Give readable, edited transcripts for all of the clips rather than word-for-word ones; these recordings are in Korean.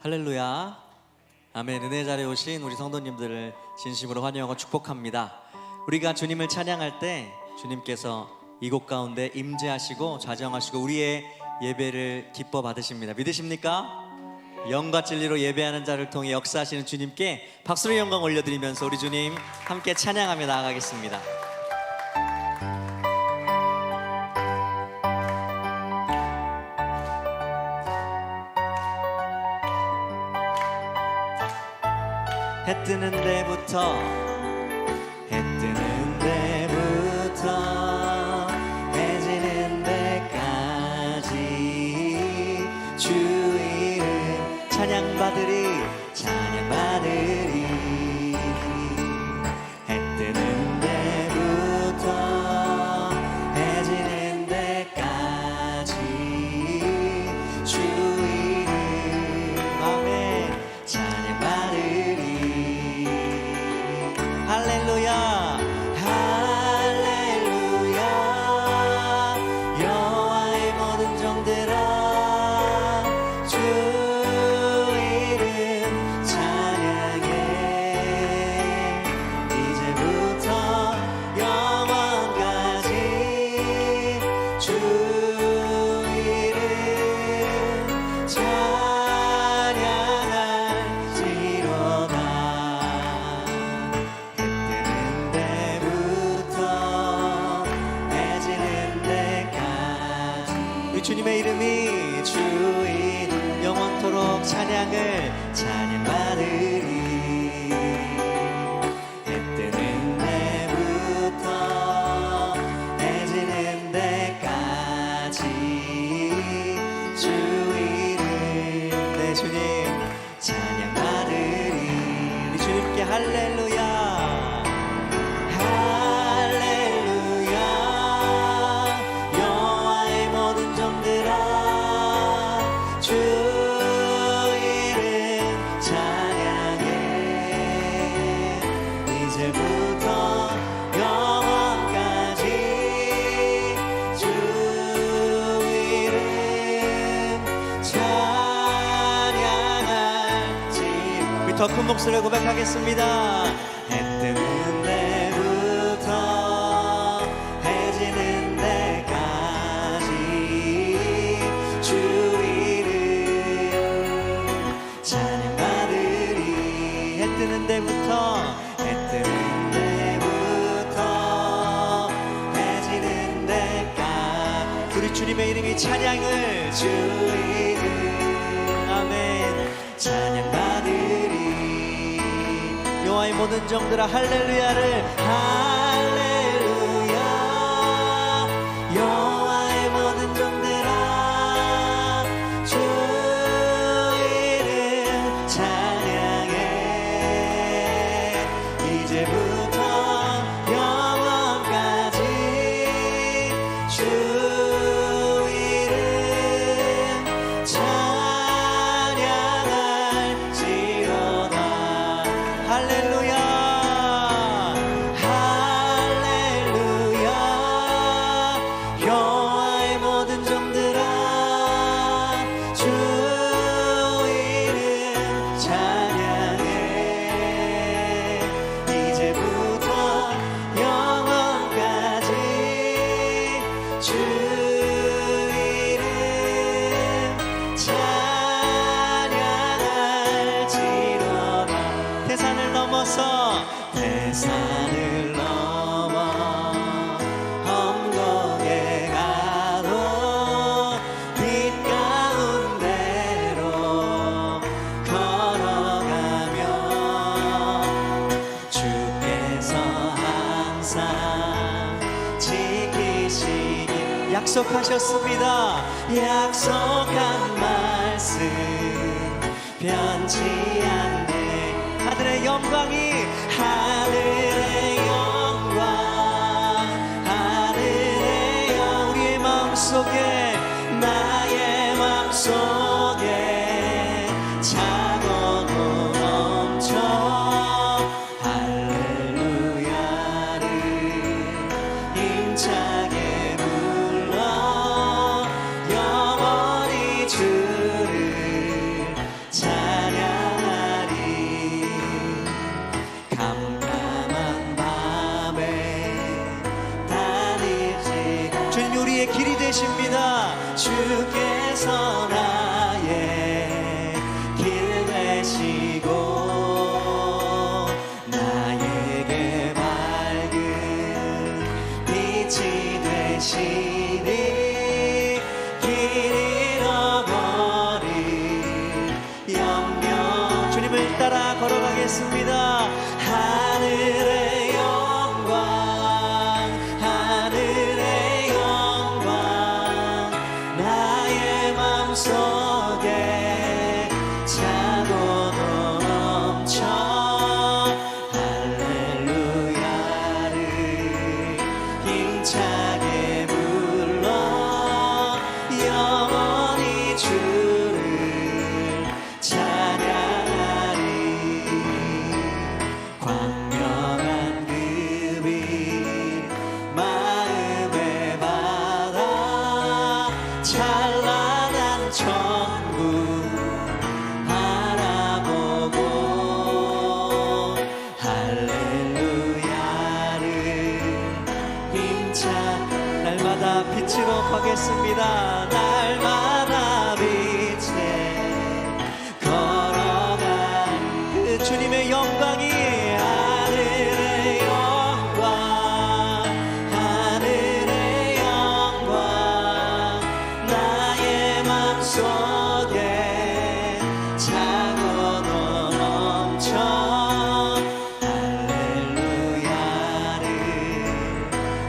할렐루야. 아멘. 은혜 자리에 오신 우리 성도님들을 진심으로 환영하고 축복합니다. 우리가 주님을 찬양할 때 주님께서 이곳 가운데 임재하시고 좌정하시고 우리의 예배를 기뻐 받으십니다. 믿으십니까? 영과 진리로 예배하는 자를 통해 역사하시는 주님께 박수로 영광 올려드리면서 우리 주님 함께 찬양하며 나아가겠습니다. 해 뜨는 데부터 해 지는 데까지 주 이름 찬양받으리 해 뜨는 데부터 해 지는 데까지 주 이름 아멘 찬양받으리 할렐루야 할렐루야 여호와의 모든 종들아 주 이름 찬양해 이제부터 영원까지 주 이름 찬양할지로다 주님의 이름이 주인 영원토록 찬양받으리 해 뜨는 데부터 해 지는 데까지 주 이름 내 주님 찬양받으리 우리 주님께 할렐루야 주 이름 찬양해 이제부터 영원까지 주 이름 찬양할지 우리 더 큰 목소리로 고백하겠습니다. 해 뜨는 데부터 해 지는 데까지 주 찬양받으리 해 뜨는 데부터 해 지는 데까지 우리 주님의 이름이 찬양을 주 이름 아멘 찬양받으리 여호와의 모든 종들아 할렐루야를 할렐루야 여호와의 모든 종들아 주 이제부터 영원까지 주 이름 찬양할지로다 할렐루야 할렐루야 여호와의 모든 종들아 주 이름 찬양해 이제부터 영원까지 주 이름 찬양할지로다 대산을 넘어 험곡에 가도 빛 가운데로 걸어가며 주께서 항상 지키시길 약속하셨습니다. 약속한 말씀 변치 않네 하늘의 영광이 우리의 마음속에 나의 마음속에 차고도 넘쳐 할렐루야를 힘차게 불러 영원히 주를 찬양해 주께서 나의 길 되시고 나에게 밝은 빛이 되시니 길 잃어버린 영영 주님을 따라 걸어가겠습니다. 하늘의 영광 하늘의 영광 나의 맘속에 차고도 넘쳐 할렐루야를 힘차게 불러 영원히 주를 찬양하리. 광명한 그 빛 마음에 받아 찬란한 천국 바라보고 할렐루야를 힘차 날마다 빛으로 가겠습니다. 날마다 빛에 걸어간 그 주님의 영광이 하늘의 영광 하늘의 영광 나의 맘속에 차고도 넘쳐 할렐루야를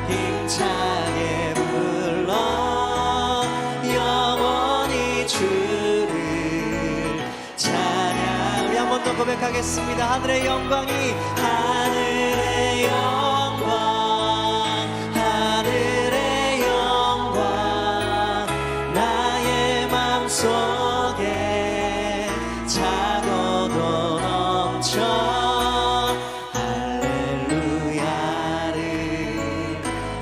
힘차게 불러 영원히 주를 찬양. 우리 한 번 더 고백하겠습니다. 하늘의 영광이 하늘의 영광 하늘의 영광 나의 맘속에 차고도 넘쳐 할렐루야를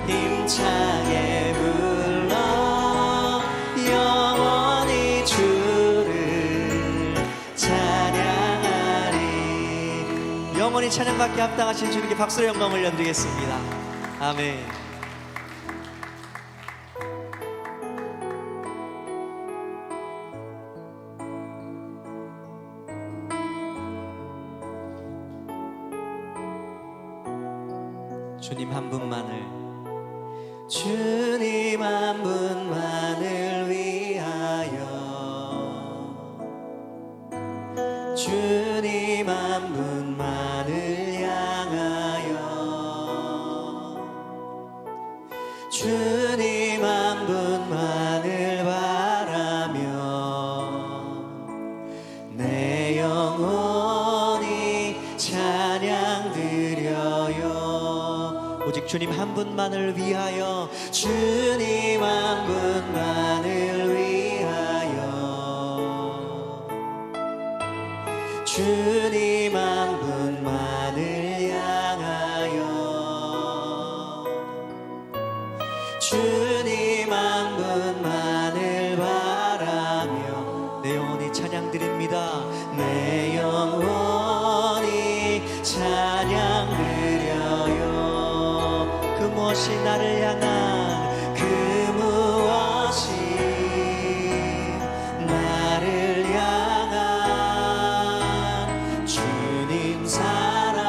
힘차게 불러 영원히 주를 찬양하리. 영원히 찬양받기 합당하신 주님께 박수로 영광 올려드리겠습니다. 아멘. 주님 한 분만을 주님 한 분만을 위하여 주님 한 분만을 향하여 주님 한 분만을 바라며 내 영혼이 찬양 드려요. 오직 주님 한 분만을 위하여 주님 한 분만을 위하여 주님 한 분만을 향하여 주님 한 분만을 바라며 내 영혼이 찬양 드립니다. 내 영혼이 찬양 드려요. 그 무엇이 나를 향한 그 무엇이 나를 향한 주님 사랑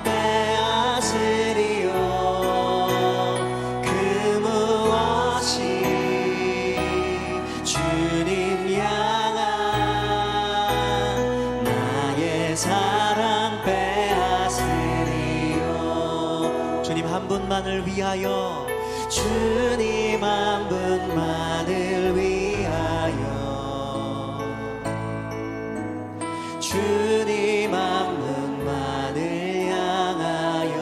빼앗으리요. 그 무엇이 주님 향한 나의 사랑 빼앗으리요. 주님 한 분만을 위하여 주님 한 분만을 위하여 주님 한 분만을 향하여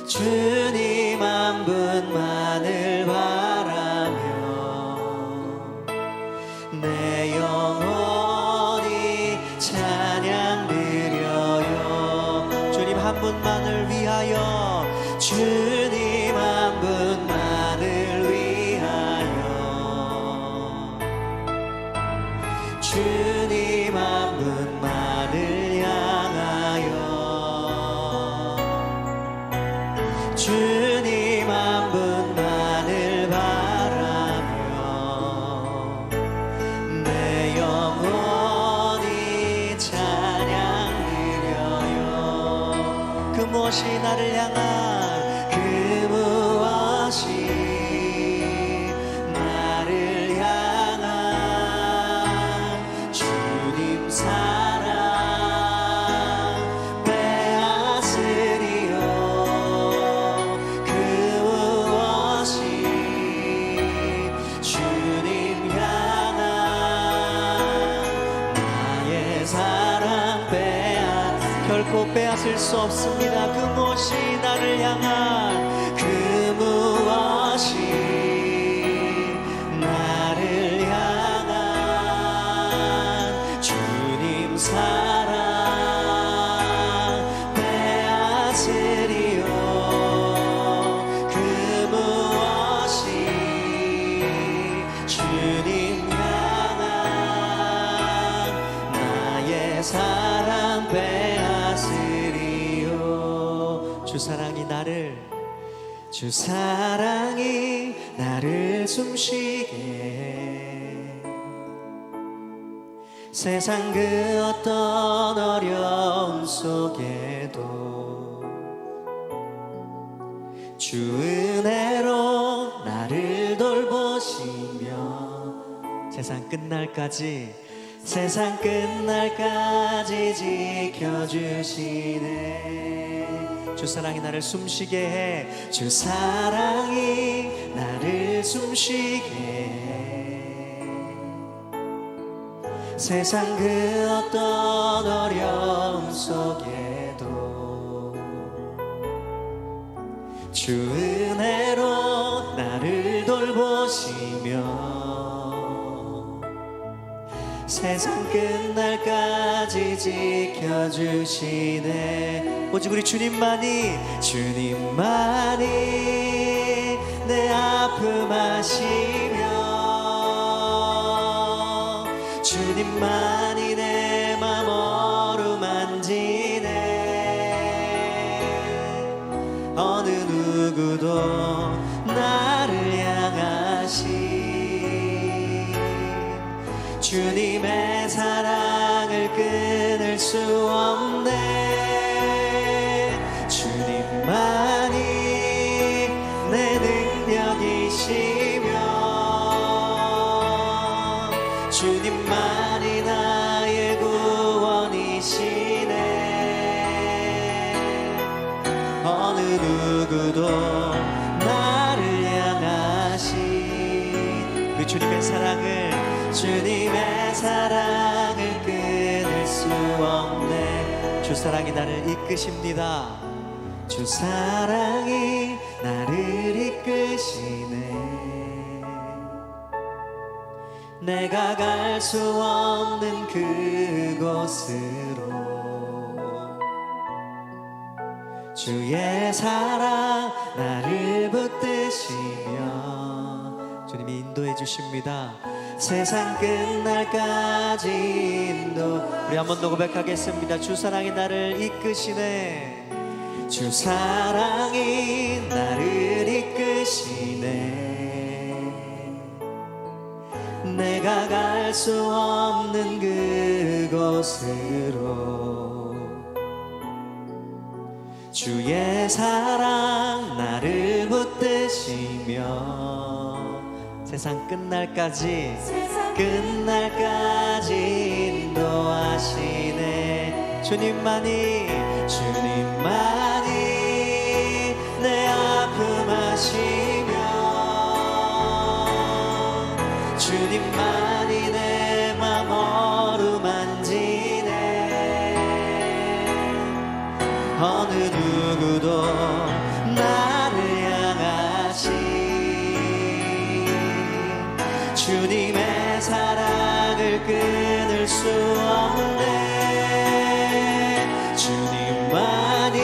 주님 한 분만을 바라며 내 영혼이 찬양 드려요. 주님 한 분만을 위하여 주님 한 분만을 위하여 주님 한 분만을 향하여 주님 한 무엇이 나를 향한 그 무엇이 나를 향한 주님 사랑 빼앗으리요. 그 무엇이 주님 향한 나의 사랑 결코 빼앗을 수 없습니다. 그 무엇이 나를 향한 그 무엇이 나를 향한 주님 사랑 빼앗으리요. 그 무엇이 주님 향한 나의 사랑 빼앗으리요. 주 사랑이 나를 숨쉬게 해. 세상 그 어떤 어려움 속에도 주 은혜로 나를 돌보시며 세상 끝날까지 지켜주시네. 주 사랑이 나를 숨쉬게 해. 주 사랑이 나를 숨쉬게 해. 세상 그 어떤 어려움 속에도 주 은혜로 나를 돌보시며 세상 끝날까지 지켜주시네. 오직 우리 주님만이 내 아픔 아시며 주님만이 내 맘 어루만지네. 어느 누구도 나를 향하시 주님의 사랑을 끊을 수 없네. 주님만이 내 능력이시며 주님만이 나의 구원이시네. 어느 누구도 나를 향하신 우리 주님의 사랑을 끊을 수 없네. 주 사랑이 나를 이끄십니다. 주 사랑이 나를 이끄시네. 내가 갈 수 없는 그곳으로 주의 사랑 나를 붙드시며 주님이 인도해 주십니다. 세상 끝날까지 인도. 우리 한 번 더 고백하겠습니다. 주 사랑이 나를 이끄시네. 주 사랑이 나를 이끄시네. 내가 갈 수 없는 그곳으로 주의 사랑 나를 붙드시며 세상 끝날까지 인도하시네. 주님만이 내 아픔 아시며 주님만이 내 맘 어루만지네. 어느 누구도 나를 향하시 주님의 사랑을 끊을 수 없네. 주님만이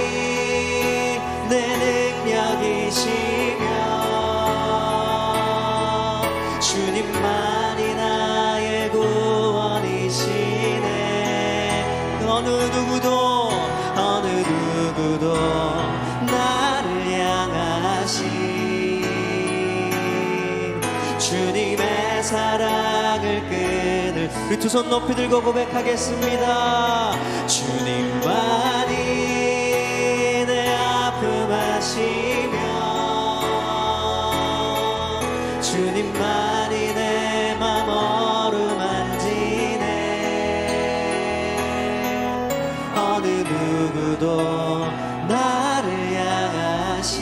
내 능력이시며 주님만이 나의 구원이시네. 어느 누구도 나를 향하신 주님의 사랑을 끊을. 우리 두 손 높이 들고 고백하겠습니다. 주님만이 내 사랑하시며 주님만이 내 맘 어루만지네. 어느 누구도 나를 향하신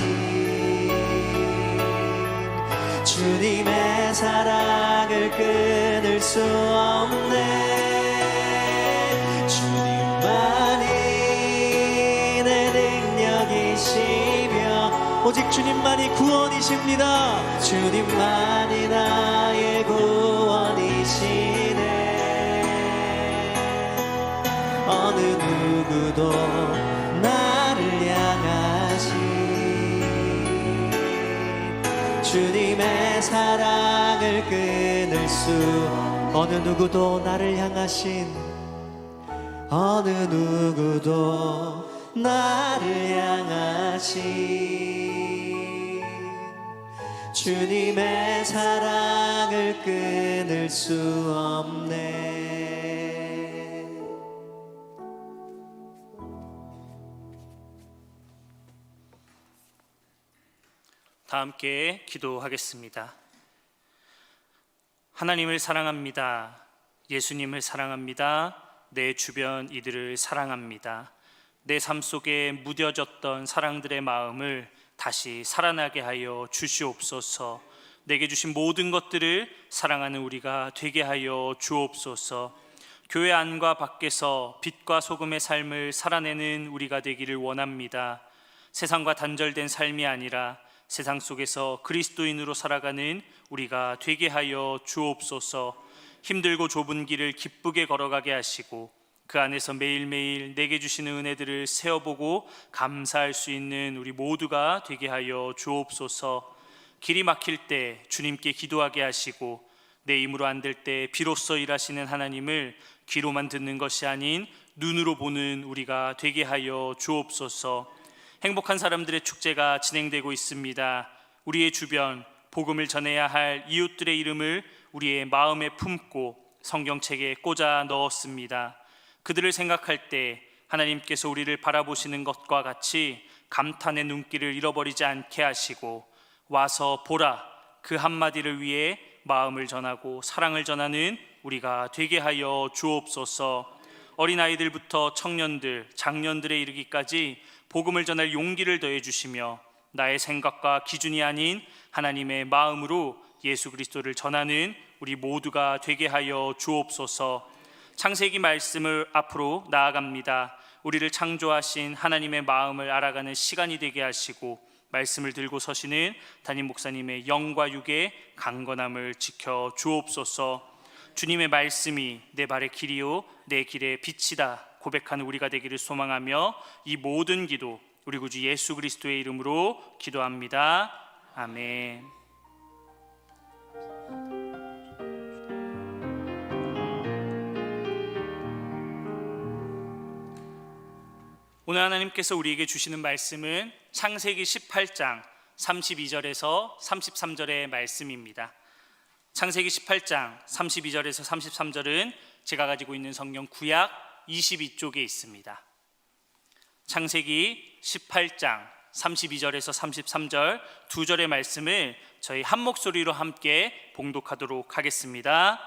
주님의 사랑을 끊을 수 없네. 오직 주님만이 구원이십니다. 주님만이 나의 구원이시네. 어느 누구도 나를 향하신 주님의 사랑을 끊을 수 어느 누구도 나를 향하신 어느 누구도 나를 향하신 주님의 사랑을 끊을 수 없네. 다 함께 기도하겠습니다. 하나님을 사랑합니다. 예수님을 사랑합니다. 내 주변 이들을 사랑합니다. 내 삶 속에 무뎌졌던 사랑들의 마음을 다시 살아나게 하여 주시옵소서. 내게 주신 모든 것들을 사랑하는 우리가 되게 하여 주옵소서. 교회 안과 밖에서 빛과 소금의 삶을 살아내는 우리가 되기를 원합니다. 세상과 단절된 삶이 아니라 세상 속에서 그리스도인으로 살아가는 우리가 되게 하여 주옵소서. 힘들고 좁은 길을 기쁘게 걸어가게 하시고 그 안에서 매일매일 내게 주시는 은혜들을 세어보고 감사할 수 있는 우리 모두가 되게 하여 주옵소서. 길이 막힐 때 주님께 기도하게 하시고 내 힘으로 안 될 때 비로소 일하시는 하나님을 귀로만 듣는 것이 아닌 눈으로 보는 우리가 되게 하여 주옵소서. 행복한 사람들의 축제가 진행되고 있습니다. 우리의 주변 복음을 전해야 할 이웃들의 이름을 우리의 마음에 품고 성경책에 꽂아 넣었습니다. 그들을 생각할 때 하나님께서 우리를 바라보시는 것과 같이 감탄의 눈길을 잃어버리지 않게 하시고 와서 보라 그 한마디를 위해 마음을 전하고 사랑을 전하는 우리가 되게 하여 주옵소서. 어린아이들부터 청년들, 장년들에 이르기까지 복음을 전할 용기를 더해 주시며 나의 생각과 기준이 아닌 하나님의 마음으로 예수 그리스도를 전하는 우리 모두가 되게 하여 주옵소서. 창세기 말씀을 앞으로 나아갑니다. 우리를 창조하신 하나님의 마음을 알아가는 시간이 되게 하시고 말씀을 들고 서시는 담임 목사님의 영과 육의 강건함을 지켜 주옵소서. 주님의 말씀이 내 발의 길이요 내 길의 빛이다 고백하는 우리가 되기를 소망하며 이 모든 기도 우리 구주 예수 그리스도의 이름으로 기도합니다. 아멘. 오늘 하나님께서 우리에게 주시는 말씀은 창세기 18장 32절에서 33절의 말씀입니다. 창세기 18장 32절에서 33절은 제가 가지고 있는 성경 구약 22쪽에 있습니다. 창세기 18장 32절에서 33절 두 절의 말씀을 저희 한 목소리로 함께 봉독하도록 하겠습니다.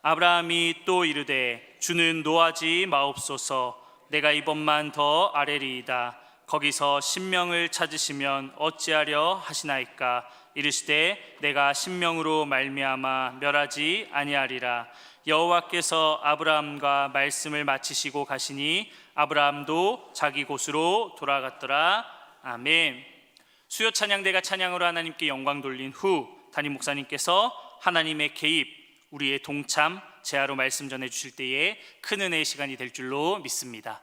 아브라함이 또 이르되 주는 노하지 마옵소서. 내가 이번만 더 아뢰리이다. 거기서 신명을 찾으시면 어찌하려 하시나이까. 이르시되 내가 신명으로 말미암아 멸하지 아니하리라. 여호와께서 아브라함과 말씀을 마치시고 가시니 아브라함도 자기 곳으로 돌아갔더라. 아멘. 수요 찬양대가 찬양으로 하나님께 영광 돌린 후 담임 목사님께서 하나님의 개입, 우리의 동참, 제하로 말씀 전해 주실 때에 큰 은혜의 시간이 될 줄로 믿습니다.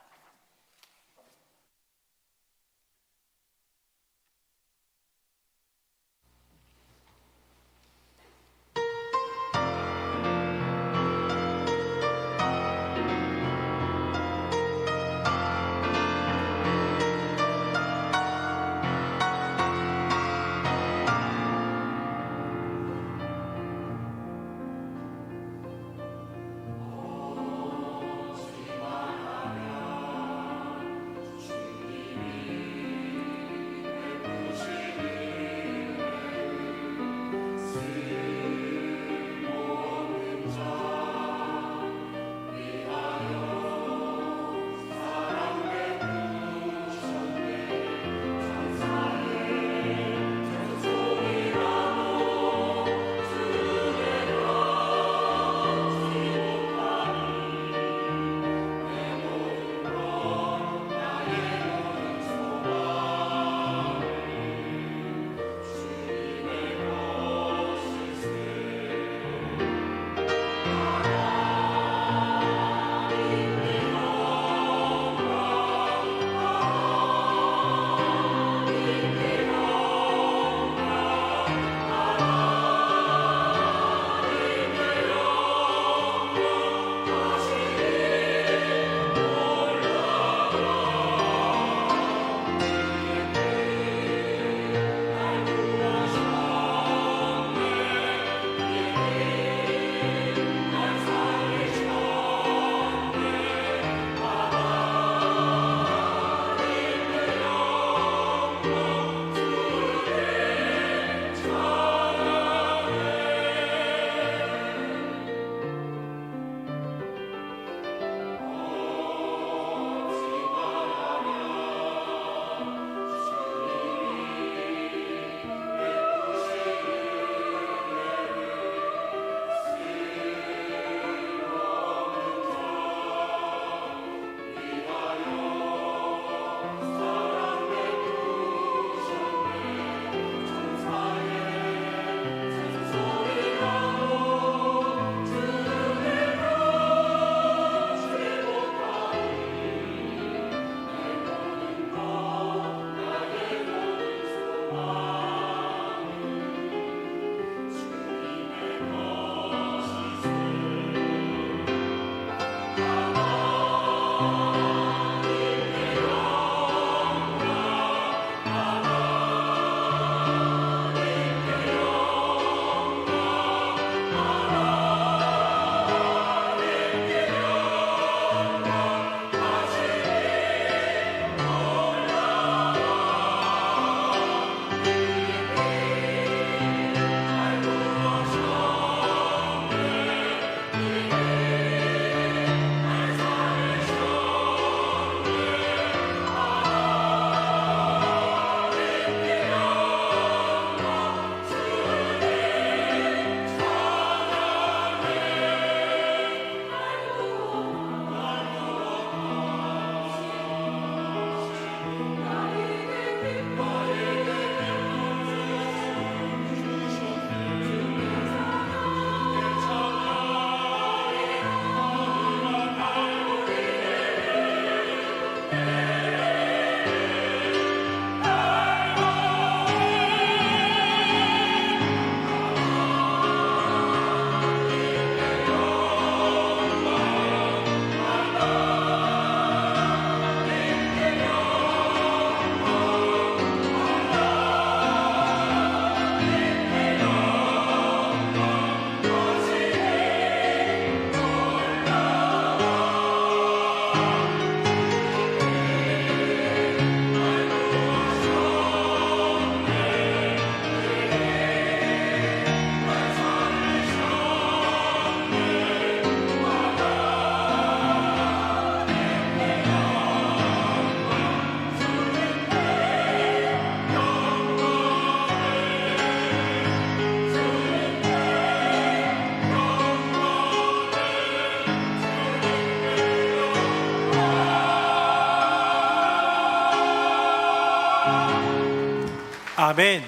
아멘.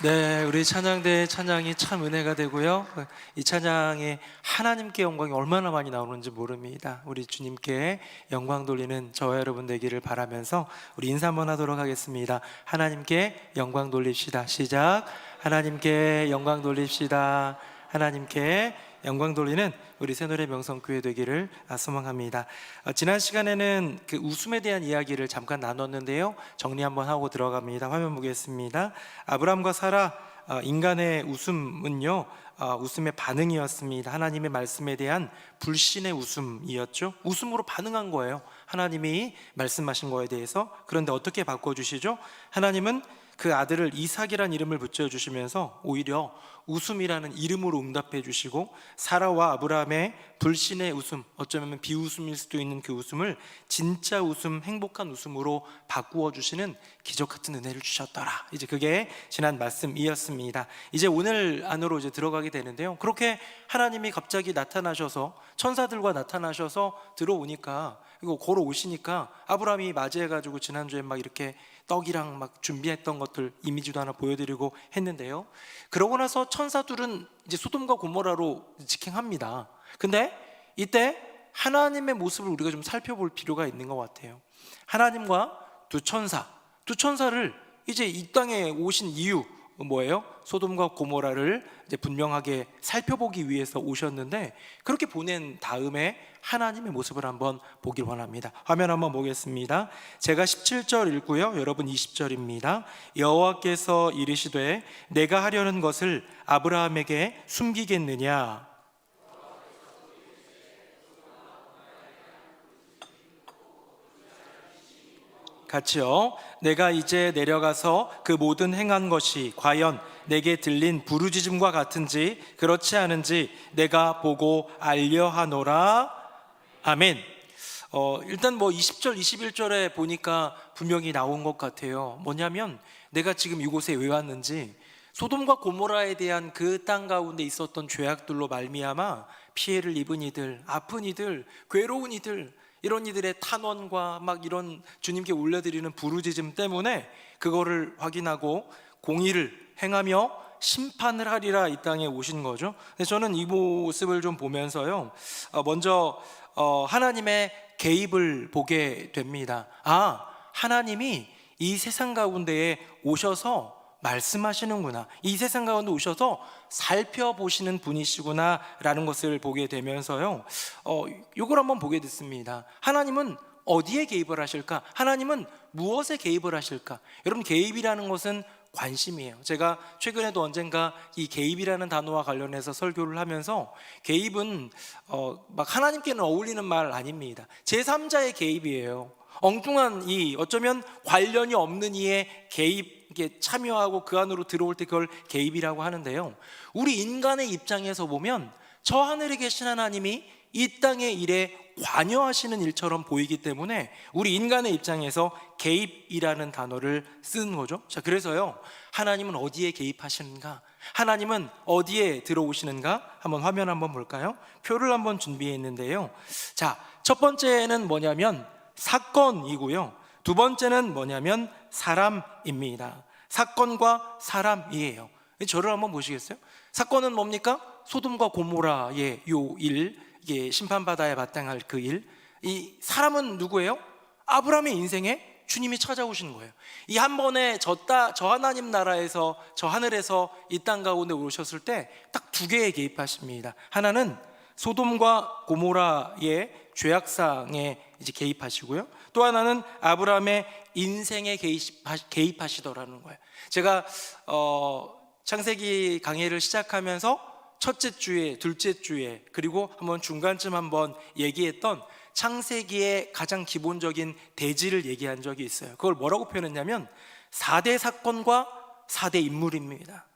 네, 우리 찬양대의 찬양이 참 은혜가 되고요. 이 찬양에 하나님께 영광이 얼마나 많이 나오는지 모릅니다. 우리 주님께 영광 돌리는 저와 여러분 되기를 바라면서 우리 인사 한번 하도록 하겠습니다. 하나님께 영광 돌립시다. 시작. 하나님께 영광 돌립시다. 하나님께 영광 돌리는 우리 새노래 명성교회 되기를 소망합니다. 지난 시간에는 그 웃음에 대한 이야기를 잠깐 나눴는데요. 정리 한번 하고 들어갑니다. 화면 보겠습니다. 아브람과 사라, 인간의 웃음은요, 웃음의 반응이었습니다. 하나님의 말씀에 대한 불신의 웃음이었죠. 웃음으로 반응한 거예요. 하나님이 말씀하신 거에 대해서. 그런데 어떻게 바꿔주시죠? 하나님은 그 아들을 이삭이라는 이름을 붙여주시면서 오히려 웃음이라는 이름으로 응답해 주시고, 사라와 아브라함의 불신의 웃음, 어쩌면 비웃음일 수도 있는 그 웃음을 진짜 웃음, 행복한 웃음으로 바꾸어 주시는 기적 같은 은혜를 주셨더라. 이제 그게 지난 말씀이었습니다. 이제 오늘 안으로 이제 들어가게 되는데요. 그렇게 하나님이 갑자기 나타나셔서, 천사들과 나타나셔서 들어오니까, 이거 걸어오시니까 아브라함이 맞이해가지고 지난주에 막 이렇게 떡이랑 막 준비했던 것들 이미지도 하나 보여드리고 했는데요. 그러고 나서 천사들은 이제 소돔과 고모라로 직행합니다. 근데 이때 하나님의 모습을 우리가 좀 살펴볼 필요가 있는 것 같아요. 하나님과 두 천사를 이제 이 땅에 오신 이유 뭐예요? 소돔과 고모라를 이제 분명하게 살펴보기 위해서 오셨는데, 그렇게 보낸 다음에 하나님의 모습을 한번 보길 원합니다. 화면 한번 보겠습니다. 제가 17절 읽고요, 여러분 20절입니다. 여호와께서 이르시되 내가 하려는 것을 아브라함에게 숨기겠느냐? 같이요. 내가 이제 내려가서 그 모든 행한 것이 과연 내게 들린 부르짖음과 같은지 그렇지 않은지 내가 보고 알려 하노라. 아멘. 일단 뭐 20절 21절에 보니까 분명히 나온 것 같아요. 뭐냐면 내가 지금 이곳에 왜 왔는지, 소돔과 고모라에 대한 그 땅 가운데 있었던 죄악들로 말미암아 피해를 입은 이들, 아픈 이들, 괴로운 이들, 이런 이들의 탄원과 막 이런 주님께 올려드리는 부르짖음 때문에 그거를 확인하고 공의를 행하며 심판을 하리라 이 땅에 오신 거죠. 근데 저는 이 모습을 좀 보면서요, 먼저 하나님의 개입을 보게 됩니다. 하나님이 이 세상 가운데에 오셔서 말씀하시는구나, 이 세상 가운데 오셔서 살펴보시는 분이시구나 라는 것을 보게 되면서요, 이걸 한번 보게 됐습니다. 하나님은 어디에 개입을 하실까? 하나님은 무엇에 개입을 하실까? 여러분, 개입이라는 것은 관심이에요. 제가 최근에도 언젠가 이 개입이라는 단어와 관련해서 설교를 하면서, 개입은 막 하나님께는 어울리는 말 아닙니다. 제3자의 개입이에요. 엉뚱한 이, 어쩌면 관련이 없는 이의 개입에 참여하고 그 안으로 들어올 때 그걸 개입이라고 하는데요, 우리 인간의 입장에서 보면 저 하늘에 계신 하나님이 이 땅의 일에 관여하시는 일처럼 보이기 때문에 우리 인간의 입장에서 개입이라는 단어를 쓴 거죠. 자, 그래서요, 하나님은 어디에 개입하시는가? 하나님은 어디에 들어오시는가? 한번 화면 한번 볼까요? 표를 한번 준비했는데요. 자, 첫 번째는 뭐냐면 사건이고요, 두 번째는 뭐냐면 사람입니다. 사건과 사람이에요. 저를 한번 보시겠어요? 사건은 뭡니까? 소돔과 고모라의 요 일, 이게 심판받아야 마땅할 그 일. 이 사람은 누구예요? 아브라함의 인생에 주님이 찾아오시는 거예요. 이 한 번에 저 하나님 나라에서, 저 하늘에서 이 땅 가운데 오셨을 때 딱 두 개에 개입하십니다. 하나는 소돔과 고모라의 죄악상에 이제 개입하시고요, 또 하나는 아브라함의 인생에 개입하시더라는 거예요. 제가 창세기 강의를 시작하면서 첫째 주에, 둘째 주에, 그리고 한번 중간쯤 한번 얘기했던 창세기의 가장 기본적인 대지를 얘기한 적이 있어요. 그걸 뭐라고 표현했냐면 4대 사건과 4대 인물입니다.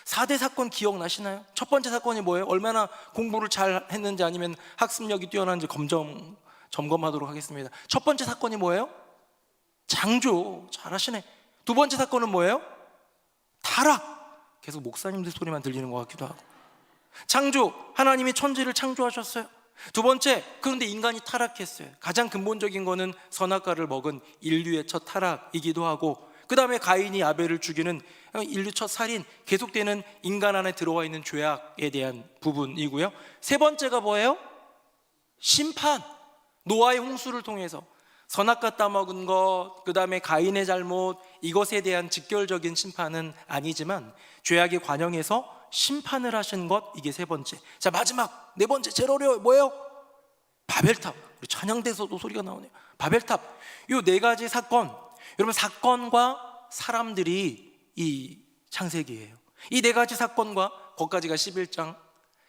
4대 사건 기억나시나요? 첫 번째 사건이 뭐예요? 얼마나 공부를 잘 했는지 아니면 학습력이 뛰어난지 점검하도록 하겠습니다. 첫 번째 사건이 뭐예요? 창조. 잘하시네. 두 번째 사건은 뭐예요? 타락. 계속 목사님들 소리만 들리는 것 같기도 하고. 창조, 하나님이 천지를 창조하셨어요. 두 번째, 그런데 인간이 타락했어요. 가장 근본적인 거는 선악과를 먹은 인류의 첫 타락이기도 하고, 그 다음에 가인이 아벨을 죽이는 인류 첫 살인, 계속되는 인간 안에 들어와 있는 죄악에 대한 부분이고요. 세 번째가 뭐예요? 심판. 노아의 홍수를 통해서 선악과 따먹은 것, 그 다음에 가인의 잘못, 이것에 대한 직결적인 심판은 아니지만 죄악의 관영에서 심판을 하신 것, 이게 세 번째. 자, 마지막 네 번째, 제일 어려워요. 뭐예요? 바벨탑. 우리 찬양대에서도 소리가 나오네요. 바벨탑. 이 네 가지 사건, 여러분, 사건과 사람들이 이 창세기예요. 이 네 가지 사건과, 거기까지가 11장,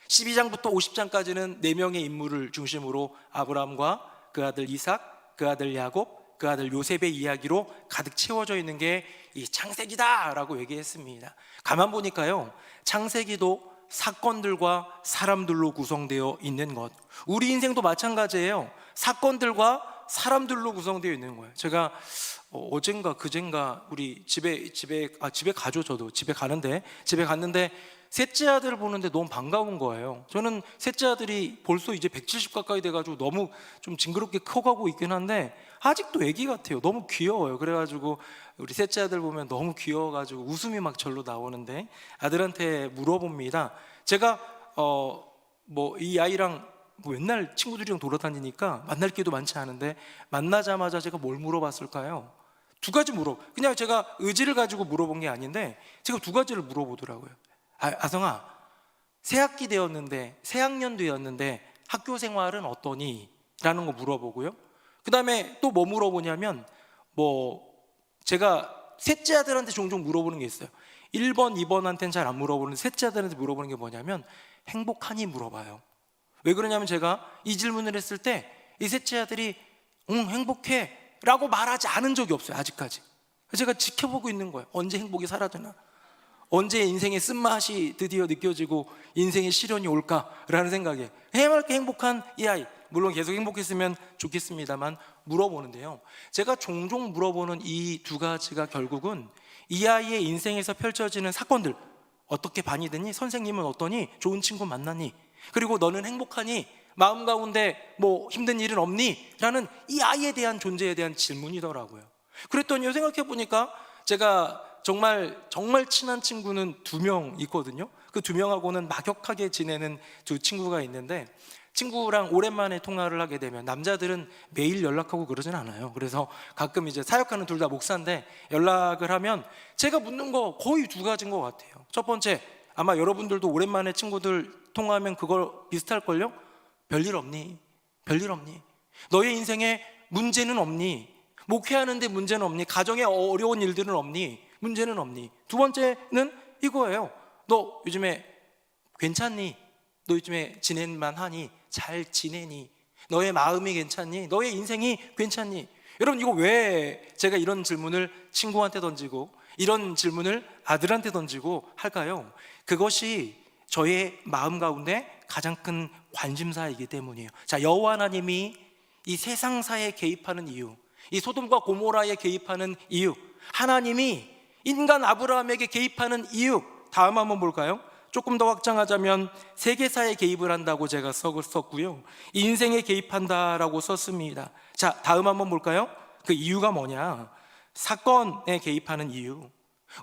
12장부터 50장까지는 4명의 인물을 중심으로 아브라함과 그 아들 이삭, 그 아들 야곱, 그 아들 요셉의 이야기로 가득 채워져 있는 게 이 창세기다라고 얘기했습니다. 가만 보니까요, 창세기도 사건들과 사람들로 구성되어 있는 것, 우리 인생도 마찬가지예요. 사건들과 사람들로 구성되어 있는 거예요. 제가 어젠가 그젠가 우리 집에 가죠. 저도 집에 갔는데 셋째 아들을 보는데 너무 반가운 거예요. 저는 셋째 아들이 벌써 이제 170 가까이 돼가지고 너무 좀 징그럽게 커가고 있긴 한데 아직도 애기 같아요. 너무 귀여워요. 그래가지고 우리 셋째 아들 보면 너무 귀여워가지고 웃음이 막 절로 나오는데 아들한테 물어봅니다. 제가 뭐 이 아이랑 뭐 맨날 친구들이랑 돌아다니니까 만날 기회도 많지 않은데 만나자마자 제가 뭘 물어봤을까요? 두 가지 그냥 제가 의지를 가지고 물어본 게 아닌데 제가 두 가지를 물어보더라고요. 아성아, 새학기 되었는데, 새학년 되었는데 학교 생활은 어떠니? 라는 거 물어보고요. 그 다음에 또 뭐 물어보냐면, 제가 셋째 아들한테 종종 물어보는 게 있어요. 1번, 2번한테는 잘 안 물어보는데 셋째 아들한테 물어보는 게 뭐냐면 행복하니 물어봐요. 왜 그러냐면 제가 이 질문을 했을 때 이 셋째 아들이 행복해 라고 말하지 않은 적이 없어요. 아직까지. 제가 지켜보고 있는 거예요. 언제 행복이 사라지나, 언제 인생의 쓴맛이 드디어 느껴지고 인생의 시련이 올까라는 생각에 해맑게 행복한 이 아이, 물론 계속 행복했으면 좋겠습니다만 물어보는데요, 제가 종종 물어보는 이 두 가지가 결국은 이 아이의 인생에서 펼쳐지는 사건들, 어떻게 반이 되니? 선생님은 어떠니? 좋은 친구 만나니? 그리고 너는 행복하니? 마음 가운데 뭐 힘든 일은 없니? 라는 이 아이에 대한 존재에 대한 질문이더라고요. 그랬더니 생각해 보니까 제가 정말 친한 친구는 2명 있거든요. 그 2명하고는 막역하게 지내는 두 친구가 있는데, 친구랑 오랜만에 통화를 하게 되면, 남자들은 매일 연락하고 그러진 않아요. 그래서 가끔 이제 사역하는 둘 다 목사인데 연락을 하면 제가 묻는 거 거의 2가지인 것 같아요. 첫 번째, 아마 여러분들도 오랜만에 친구들 통화하면 그거 비슷할걸요? 별일 없니? 별일 없니? 너의 인생에 문제는 없니? 목회하는데 문제는 없니? 가정에 어려운 일들은 없니? 문제는 없니? 두 번째는 이거예요. 너 요즘에 괜찮니? 너 요즘에 지낼만 하니? 잘 지내니? 너의 마음이 괜찮니? 너의 인생이 괜찮니? 여러분, 이거 왜 제가 이런 질문을 친구한테 던지고 이런 질문을 아들한테 던지고 할까요? 그것이 저의 마음 가운데 가장 큰 관심사이기 때문이에요. 자, 여호와 하나님이 이 세상사에 개입하는 이유, 이 소돔과 고모라에 개입하는 이유, 하나님이 인간 아브라함에게 개입하는 이유, 다음 한번 볼까요? 조금 더 확장하자면 세계사에 개입을 한다고 제가 썼고요, 인생에 개입한다라고 썼습니다. 자, 다음 한번 볼까요? 그 이유가 뭐냐? 사건에 개입하는 이유,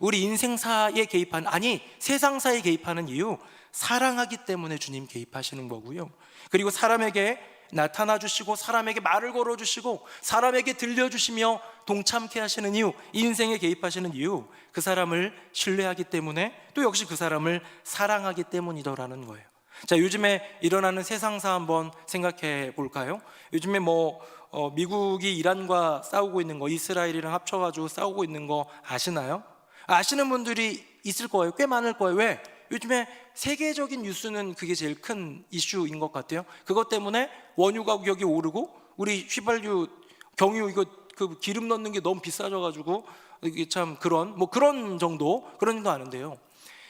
우리 인생사에 개입하는, 아니 세상사에 개입하는 이유, 사랑하기 때문에 주님 개입하시는 거고요. 그리고 사람에게 나타나 주시고 사람에게 말을 걸어 주시고 사람에게 들려주시며 동참케 하시는 이유, 인생에 개입하시는 이유, 그 사람을 신뢰하기 때문에, 또 역시 그 사람을 사랑하기 때문이더라는 거예요. 자, 요즘에 일어나는 세상사 한번 생각해 볼까요? 요즘에 미국이 이란과 싸우고 있는 거, 이스라엘이랑 합쳐가지고 싸우고 있는 거 아시나요? 아시는 분들이 있을 거예요. 꽤 많을 거예요. 왜? 요즘에 세계적인 뉴스는 그게 제일 큰 이슈인 것 같아요. 그것 때문에 원유 가격이 오르고, 우리 휘발유, 경유 이거 그 기름 넣는 게 너무 비싸져가지고 이게 참 그런 정도 아는데요.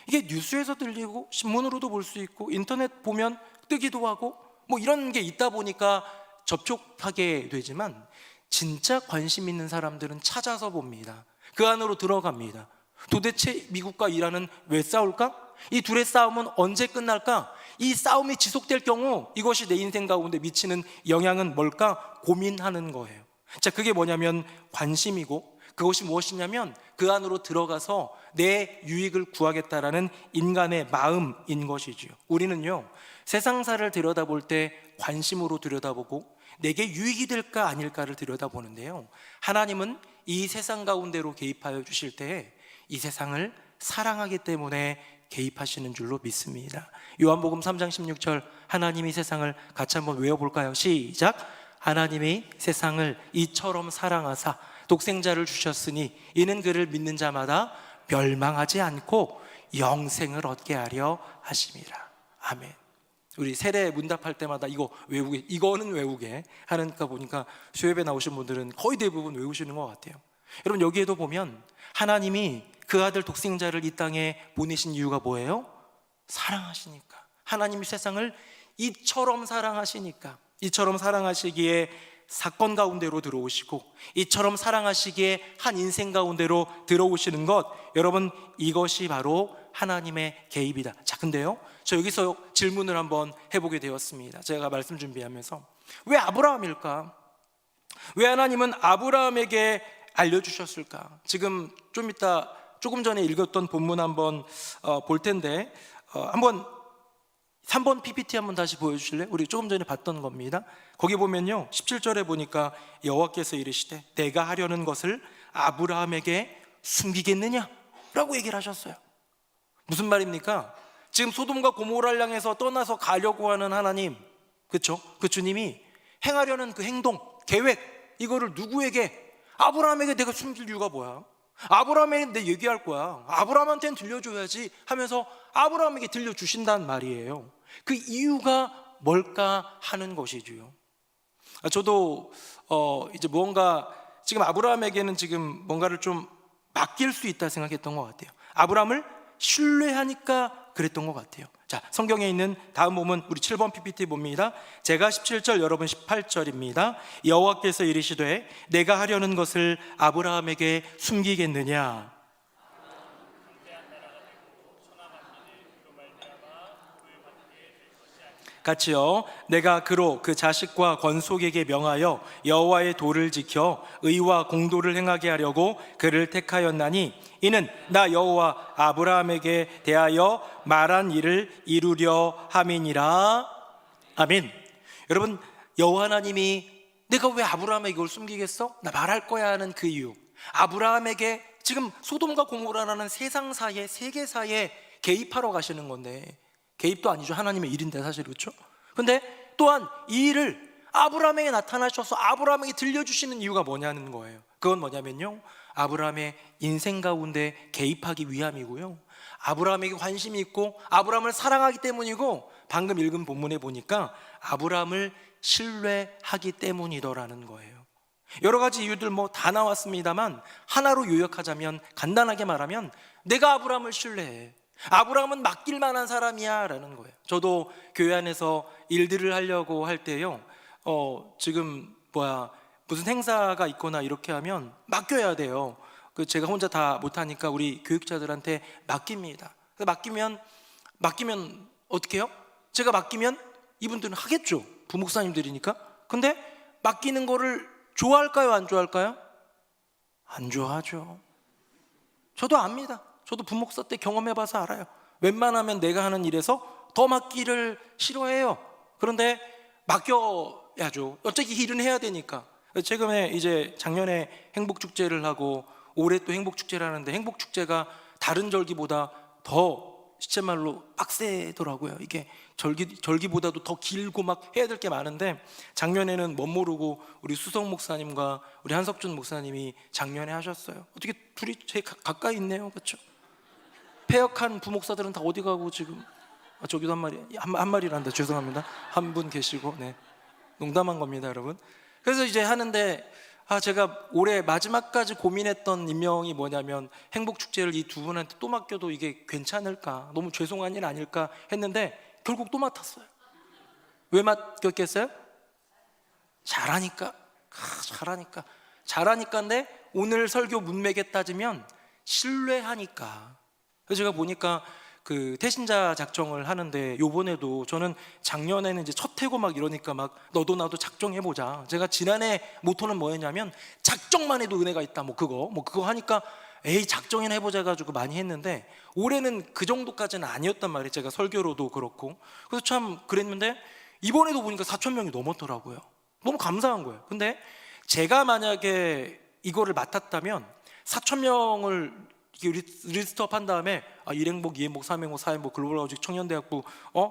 이게 뉴스에서 들리고 신문으로도 볼 수 있고 인터넷 보면 뜨기도 하고 이런 게 있다 보니까 접촉하게 되지만, 진짜 관심 있는 사람들은 찾아서 봅니다. 그 안으로 들어갑니다. 도대체 미국과 이란은 왜 싸울까? 이 둘의 싸움은 언제 끝날까? 이 싸움이 지속될 경우 이것이 내 인생 가운데 미치는 영향은 뭘까? 고민하는 거예요. 자, 그게 뭐냐면 관심이고, 그것이 무엇이냐면 그 안으로 들어가서 내 유익을 구하겠다라는 인간의 마음인 것이지요. 우리는요, 세상사를 들여다볼 때 관심으로 들여다보고 내게 유익이 될까 아닐까를 들여다보는데요, 하나님은 이 세상 가운데로 개입하여 주실 때 이 세상을 사랑하기 때문에 개입하시는 줄로 믿습니다. 요한복음 3장 16절, 하나님이 세상을 같이 한번 외워볼까요? 시작. 하나님이 세상을 이처럼 사랑하사 독생자를 주셨으니 이는 그를 믿는 자마다 멸망하지 않고 영생을 얻게 하려 하심이라. 아멘. 우리 세례 문답할 때마다 이거는 외우게 하니까 보니까 수협에 나오신 분들은 거의 대부분 외우시는 것 같아요. 여러분, 여기에도 보면 하나님이 그 아들 독생자를 이 땅에 보내신 이유가 뭐예요? 사랑하시니까. 하나님이 세상을 이처럼 사랑하시니까, 이처럼 사랑하시기에 사건 가운데로 들어오시고, 이처럼 사랑하시기에 한 인생 가운데로 들어오시는 것, 여러분, 이것이 바로 하나님의 개입이다. 자, 근데요, 저 여기서 질문을 한번 해보게 되었습니다. 제가 말씀 준비하면서, 왜 아브라함일까? 왜 하나님은 아브라함에게 알려주셨을까? 지금 좀 이따 조금 전에 읽었던 본문 한번 볼 텐데, 한번 3번 PPT 한번 다시 보여주실래요? 우리 조금 전에 봤던 겁니다. 거기 보면요, 17절에 보니까 여호와께서 이르시되 내가 하려는 것을 아브라함에게 숨기겠느냐? 라고 얘기를 하셨어요. 무슨 말입니까? 지금 소돔과 고모라를 향해서 떠나서 가려고 하는 하나님, 그렇죠? 그 주님이 행하려는 그 행동, 계획, 이거를 누구에게? 아브라함에게 내가 숨길 이유가 뭐야? 아브라함에게 내 얘기할 거야. 아브라함한테는 들려줘야지 하면서 아브라함에게 들려주신단 말이에요. 그 이유가 뭘까 하는 것이지요. 저도 이제 무언가 지금 아브라함에게는 지금 뭔가를 좀 맡길 수 있다 생각했던 것 같아요. 아브라함을 신뢰하니까 그랬던 것 같아요. 자, 성경에 있는 다음 부분 우리 7번 PPT 봅니다. 제가 17절, 여러분 18절입니다. 여호와께서 이르시되 내가 하려는 것을 아브라함에게 숨기겠느냐? 같이요. 내가 그로 그 자식과 건속에게 명하여 여호와의 도를 지켜 의와 공도를 행하게 하려고 그를 택하였나니 이는 나 여호와 아브라함에게 대하여 말한 일을 이루려 함이니라. 아멘. 여러분, 여호와 하나님이 내가 왜 아브라함에게 이걸 숨기겠어? 나 말할 거야 하는 그 이유, 아브라함에게 지금 소돔과 고모라라는 세상사에, 세계사에 개입하러 가시는 건데, 개입도 아니죠. 하나님의 일인데 사실, 그렇죠? 근데 또한 이 일을 아브라함에게 나타나셔서 아브라함에게 들려주시는 이유가 뭐냐는 거예요. 그건 뭐냐면요, 아브라함의 인생 가운데 개입하기 위함이고요, 아브라함에게 관심이 있고 아브라함을 사랑하기 때문이고, 방금 읽은 본문에 보니까 아브라함을 신뢰하기 때문이더라는 거예요. 여러 가지 이유들 뭐 다 나왔습니다만 하나로 요약하자면, 간단하게 말하면 내가 아브라함을 신뢰해, 아브라함은 맡길 만한 사람이야 라는 거예요. 저도 교회 안에서 일들을 하려고 할 때요, 지금 무슨 행사가 있거나 이렇게 하면 맡겨야 돼요. 제가 혼자 다 못하니까 우리 교육자들한테 맡깁니다. 맡기면 어떻게 해요? 제가 맡기면 이분들은 하겠죠, 부목사님들이니까. 근데 맡기는 거를 좋아할까요, 안 좋아할까요? 안 좋아하죠. 저도 압니다. 저도 부목사 때 경험해봐서 알아요. 웬만하면 내가 하는 일에서 더 맡기를 싫어해요. 그런데 맡겨야죠. 어차피 일은 해야 되니까. 최근에 이제 작년에 행복축제를 하고 올해 또 행복축제를 하는데, 행복축제가 다른 절기보다 더 시체말로 빡세더라고요. 이게 절기보다도 더 길고 막 해야 될 게 많은데, 작년에는 멋 모르고 우리 수석 목사님과 우리 한석준 목사님이 작년에 하셨어요. 어떻게 둘이 제일 가까이 있네요, 그렇죠? 폐역한 부목사들은 다 어디 가고 지금, 저기도 한 마리란다, 죄송합니다. 한 분 계시고, 네, 농담한 겁니다, 여러분. 그래서 이제 하는데, 제가 올해 마지막까지 고민했던 임명이 뭐냐면, 행복축제를 이 두 분한테 또 맡겨도 이게 괜찮을까, 너무 죄송한 일 아닐까 했는데 결국 또 맡았어요. 왜 맡겼겠어요? 잘하니까인데 오늘 설교 문맥에 따지면 신뢰하니까. 그래서 제가 보니까 그 태신자 작정을 하는데, 요번에도 저는 작년에는 이제 첫 해고 막 이러니까 막 너도 나도 작정해보자. 제가 지난해 모토는 뭐였냐면, 작정만 해도 은혜가 있다, 그거 하니까 에이 작정이나 해보자 가지고 많이 했는데, 올해는 그 정도까지는 아니었단 말이에요. 제가 설교로도 그렇고. 그래서 참 그랬는데 이번에도 보니까 4,000명이 넘었더라고요. 너무 감사한 거예요. 근데 제가 만약에 이거를 맡았다면 4,000명을 리스트업 한 다음에 일행복, 2행복, 3행복, 4행복, 글로벌가족 청년대학부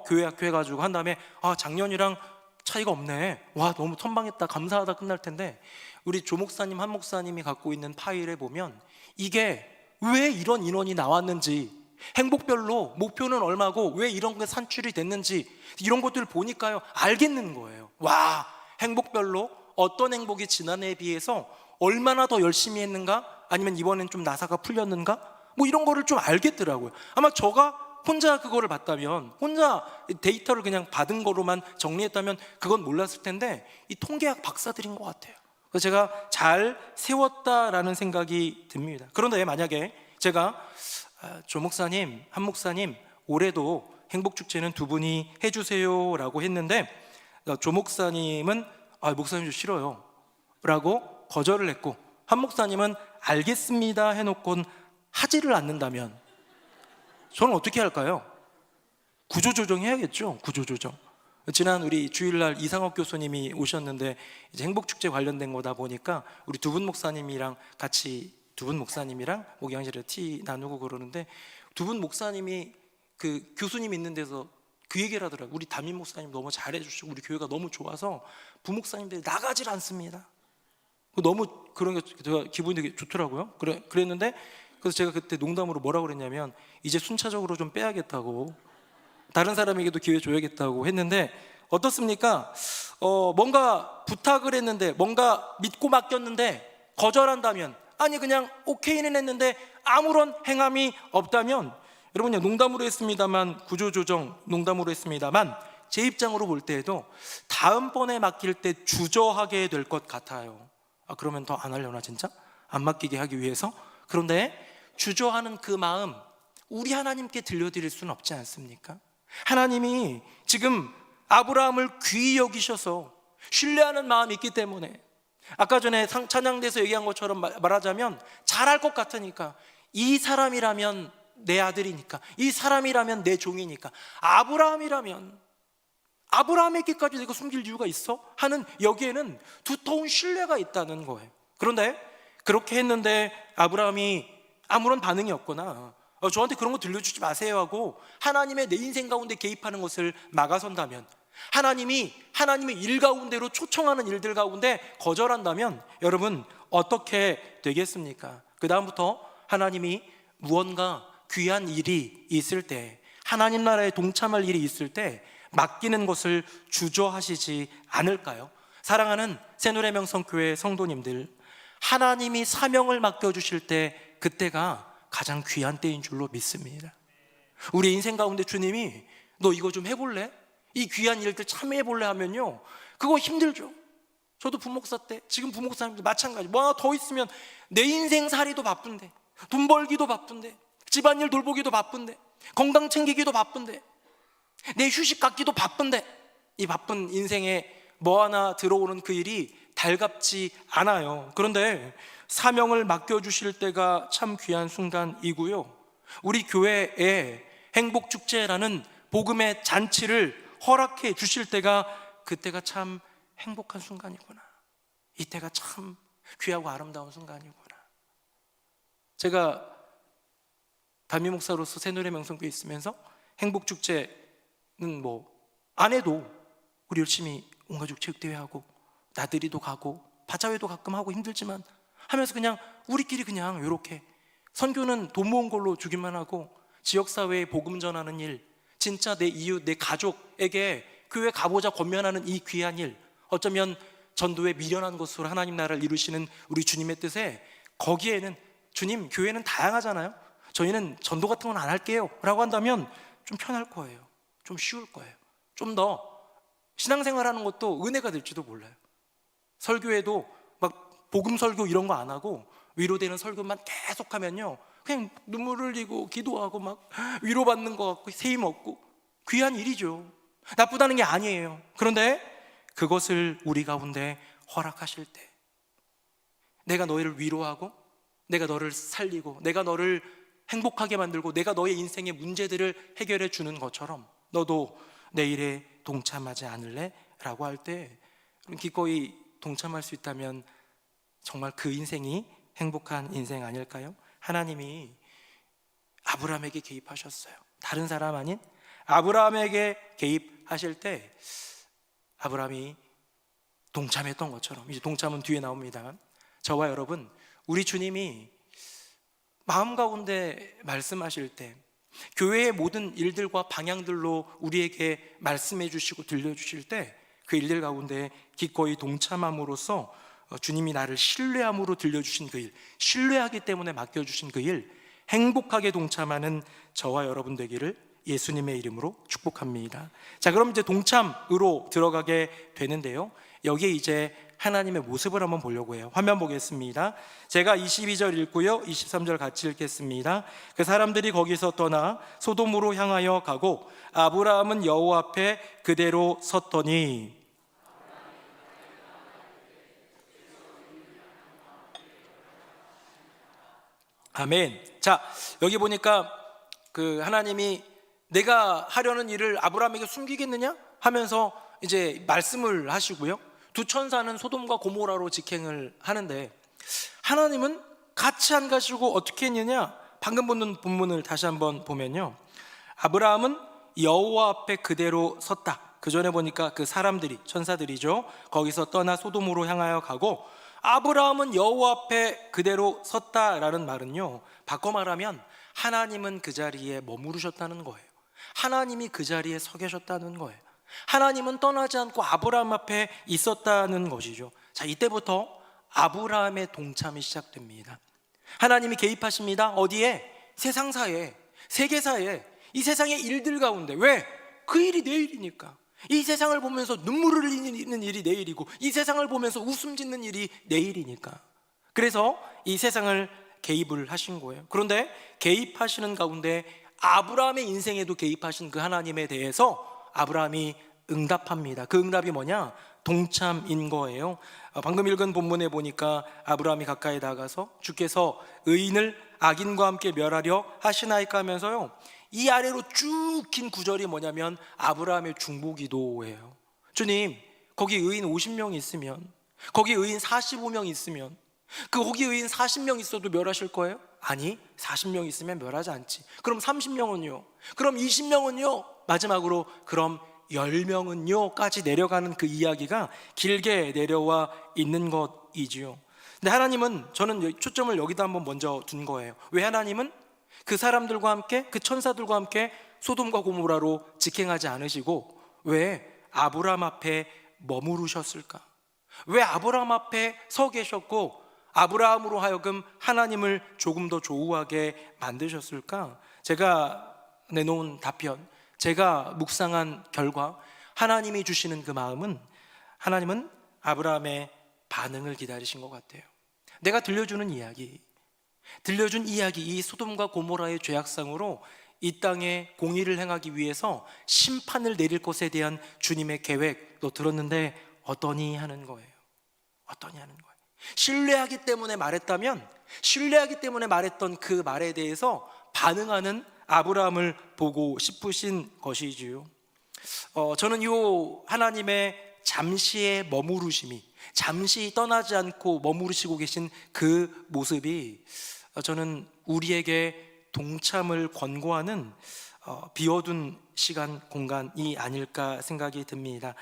교회학교 해가지고 한 다음에 작년이랑 차이가 없네, 와 너무 선방했다, 감사하다 끝날 텐데, 우리 조 목사님, 한 목사님이 갖고 있는 파일에 보면 이게 왜 이런 인원이 나왔는지, 행복별로 목표는 얼마고 왜 이런 게 산출이 됐는지, 이런 것들을 보니까요 알겠는 거예요. 와, 행복별로 어떤 행복이 지난해에 비해서 얼마나 더 열심히 했는가, 아니면 이번엔 좀 나사가 풀렸는가, 이런 거를 좀 알겠더라고요. 아마 저가 혼자 그거를 봤다면, 혼자 데이터를 그냥 받은 거로만 정리했다면 그건 몰랐을 텐데, 이 통계학 박사들인 것 같아요. 그래서 제가 잘 세웠다라는 생각이 듭니다. 그런데 만약에 제가 조 목사님, 한 목사님, 올해도 행복축제는 두 분이 해주세요 라고 했는데, 조 목사님은 목사님 좀 싫어요 라고 거절을 했고, 한 목사님은 알겠습니다 해놓곤 하지를 않는다면 저는 어떻게 할까요? 구조조정 해야겠죠. 구조조정. 지난 우리 주일날 이상옥 교수님이 오셨는데, 이제 행복축제 관련된 거다 보니까 우리 두 분 목사님이랑 목양실에 티 나누고 그러는데, 두 분 목사님이 그 교수님 있는 데서 그 얘기를 하더라고요. 우리 담임 목사님 너무 잘해주시고 우리 교회가 너무 좋아서 부목사님들이 나가질 않습니다. 너무 그런 게 제가 기분이 되게 좋더라고요. 그랬는데, 그래서 제가 그때 농담으로 뭐라고 그랬냐면, 이제 순차적으로 좀 빼야겠다고, 다른 사람에게도 기회 줘야겠다고 했는데, 어떻습니까? 뭔가 부탁을 했는데, 뭔가 믿고 맡겼는데 거절한다면, 아니 그냥 오케이는 했는데 아무런 행함이 없다면, 여러분 그냥 농담으로 했습니다만, 구조조정 농담으로 했습니다만 제 입장으로 볼 때에도 다음번에 맡길 때 주저하게 될 것 같아요. 그러면 더 안 하려나 진짜? 안 맡기게 하기 위해서? 그런데 주저하는 그 마음 우리 하나님께 들려드릴 수는 없지 않습니까? 하나님이 지금 아브라함을 귀히 여기셔서 신뢰하는 마음이 있기 때문에, 아까 전에 찬양대에서 얘기한 것처럼 말하자면 잘할 것 같으니까, 이 사람이라면 내 아들이니까, 이 사람이라면 내 종이니까, 아브라함에게까지 내가 숨길 이유가 있어? 하는 여기에는 두터운 신뢰가 있다는 거예요. 그런데 그렇게 했는데 아브라함이 아무런 반응이 없거나 저한테 그런 거 들려주지 마세요 하고 하나님의 내 인생 가운데 개입하는 것을 막아선다면, 하나님이 하나님의 일 가운데로 초청하는 일들 가운데 거절한다면, 여러분 어떻게 되겠습니까? 그 다음부터 하나님이 무언가 귀한 일이 있을 때, 하나님 나라에 동참할 일이 있을 때 맡기는 것을 주저하시지 않을까요? 사랑하는 새누리명성교회 성도님들, 하나님이 사명을 맡겨주실 때 그때가 가장 귀한 때인 줄로 믿습니다. 우리 인생 가운데 주님이 너 이거 좀 해볼래? 이 귀한 일들 참여해볼래? 하면요, 그거 힘들죠. 저도 부목사 때, 지금 부목사님도 마찬가지. 뭐 하나 더 있으면 내 인생 살이도 바쁜데, 돈 벌기도 바쁜데, 집안일 돌보기도 바쁜데, 건강 챙기기도 바쁜데, 내 휴식 갖기도 바쁜데, 이 바쁜 인생에 뭐 하나 들어오는 그 일이 달갑지 않아요. 그런데 사명을 맡겨주실 때가 참 귀한 순간이고요, 우리 교회에 행복축제라는 복음의 잔치를 허락해 주실 때가, 그때가 참 행복한 순간이구나, 이때가 참 귀하고 아름다운 순간이구나. 제가 담임 목사로서 새누리명성교회에 있으면서 행복축제는 뭐 안 해도 우리 열심히 온가족 체육대회하고 나들이도 가고 바자회도 가끔 하고 힘들지만 하면서 그냥 우리끼리 그냥 이렇게 선교는 돈 모은 걸로 주기만 하고, 지역사회에 복음 전하는 일, 진짜 내 이웃, 내 가족에게 교회 가보자 권면하는 이 귀한 일, 어쩌면 전도에 미련한 것으로 하나님 나라를 이루시는 우리 주님의 뜻에, 거기에는 주님 교회는 다양하잖아요, 저희는 전도 같은 건 안 할게요 라고 한다면 좀 편할 거예요. 좀 쉬울 거예요. 좀 더 신앙생활하는 것도 은혜가 될지도 몰라요. 설교에도 막 복음 설교 이런 거 안 하고 위로되는 설교만 계속하면요, 그냥 눈물 흘리고 기도하고 막 위로받는 것 같고 세임 얻고 귀한 일이죠. 나쁘다는 게 아니에요. 그런데 그것을 우리 가운데 허락하실 때, 내가 너희를 위로하고 내가 너를 살리고 내가 너를 행복하게 만들고 내가 너의 인생의 문제들을 해결해 주는 것처럼 너도 내 일에 동참하지 않을래? 라고 할 때 기꺼이 동참할 수 있다면 정말 그 인생이 행복한 인생 아닐까요? 하나님이 아브라함에게 개입하셨어요. 다른 사람 아닌 아브라함에게 개입하실 때 아브라함이 동참했던 것처럼, 이제 동참은 뒤에 나옵니다만, 저와 여러분, 우리 주님이 마음 가운데 말씀하실 때 교회의 모든 일들과 방향들로 우리에게 말씀해 주시고 들려주실 때 그 일들 가운데 기꺼이 동참함으로써 주님이 나를 신뢰함으로 들려주신 그 일, 신뢰하기 때문에 맡겨주신 그 일, 행복하게 동참하는 저와 여러분 되기를 예수님의 이름으로 축복합니다. 자, 그럼 이제 동참으로 들어가게 되는데요, 여기에 이제 하나님의 모습을 한번 보려고 해요. 화면 보겠습니다. 제가 22절 읽고요, 23절 같이 읽겠습니다. 그 사람들이 거기서 떠나 소돔으로 향하여 가고 아브라함은 여호와 앞에 그대로 섰더니, 아멘. 자, 여기 보니까 그 하나님이 내가 하려는 일을 아브라함에게 숨기겠느냐 하면서 이제 말씀을 하시고요, 두 천사는 소돔과 고모라로 직행을 하는데 하나님은 같이 안 가시고 어떻게 했느냐, 방금 보는 본문을 다시 한번 보면요, 아브라함은 여호와 앞에 그대로 섰다. 그 전에 보니까 그 사람들이, 천사들이죠, 거기서 떠나 소돔으로 향하여 가고 아브라함은 여호와 앞에 그대로 섰다라는 말은요, 바꿔 말하면 하나님은 그 자리에 머무르셨다는 거예요. 하나님이 그 자리에 서 계셨다는 거예요. 하나님은 떠나지 않고 아브라함 앞에 있었다는 것이죠. 자, 이때부터 아브라함의 동참이 시작됩니다. 하나님이 개입하십니다. 어디에? 세상사에, 세계사에, 이 세상의 일들 가운데. 왜? 그 일이 내일이니까. 이 세상을 보면서 눈물을 흘리는 일이 내일이고, 이 세상을 보면서 웃음 짓는 일이 내일이니까. 그래서 이 세상을 개입을 하신 거예요. 그런데 개입하시는 가운데 아브라함의 인생에도 개입하신 그 하나님에 대해서 아브라함이 응답합니다. 그 응답이 뭐냐? 동참인 거예요. 방금 읽은 본문에 보니까 아브라함이 가까이 다가가서 주께서 의인을 악인과 함께 멸하려 하시나이까 하면서요, 이 아래로 쭉 긴 구절이 뭐냐면 아브라함의 중보기도예요. 주님, 거기 의인 50명 있으면, 거기 의인 45명 있으면, 거기 의인 40명 있어도 멸하실 거예요? 아니, 40명 있으면 멸하지 않지. 그럼 30명은요? 그럼 20명은요? 마지막으로 그럼 10명은요? 까지 내려가는 그 이야기가 길게 내려와 있는 것이지요. 근데 하나님은, 저는 초점을 여기다 한번 먼저 둔 거예요. 왜 하나님은 그 사람들과 함께, 그 천사들과 함께 소돔과 고모라로 직행하지 않으시고 왜 아브라함 앞에 머무르셨을까? 왜 아브라함 앞에 서 계셨고 아브라함으로 하여금 하나님을 조금 더 조우하게 만드셨을까? 제가 내놓은 답변, 제가 묵상한 결과, 하나님이 주시는 그 마음은, 하나님은 아브라함의 반응을 기다리신 것 같아요. 내가 들려준 이야기, 이 소돔과 고모라의 죄악상으로 이 땅에 공의를 행하기 위해서 심판을 내릴 것에 대한 주님의 계획, 너 들었는데 어떠니 하는 거예요. 어떠니 하는 거예요. 신뢰하기 때문에 말했다면, 신뢰하기 때문에 말했던 그 말에 대해서 반응하는 아브라함을 보고 싶으신 것이지요. 저는 이 하나님의 잠시의 머무르심이, 잠시 떠나지 않고 머무르시고 계신 그 모습이 저는 우리에게 동참을 권고하는 비워둔 시간, 공간이 아닐까 생각이 듭니다.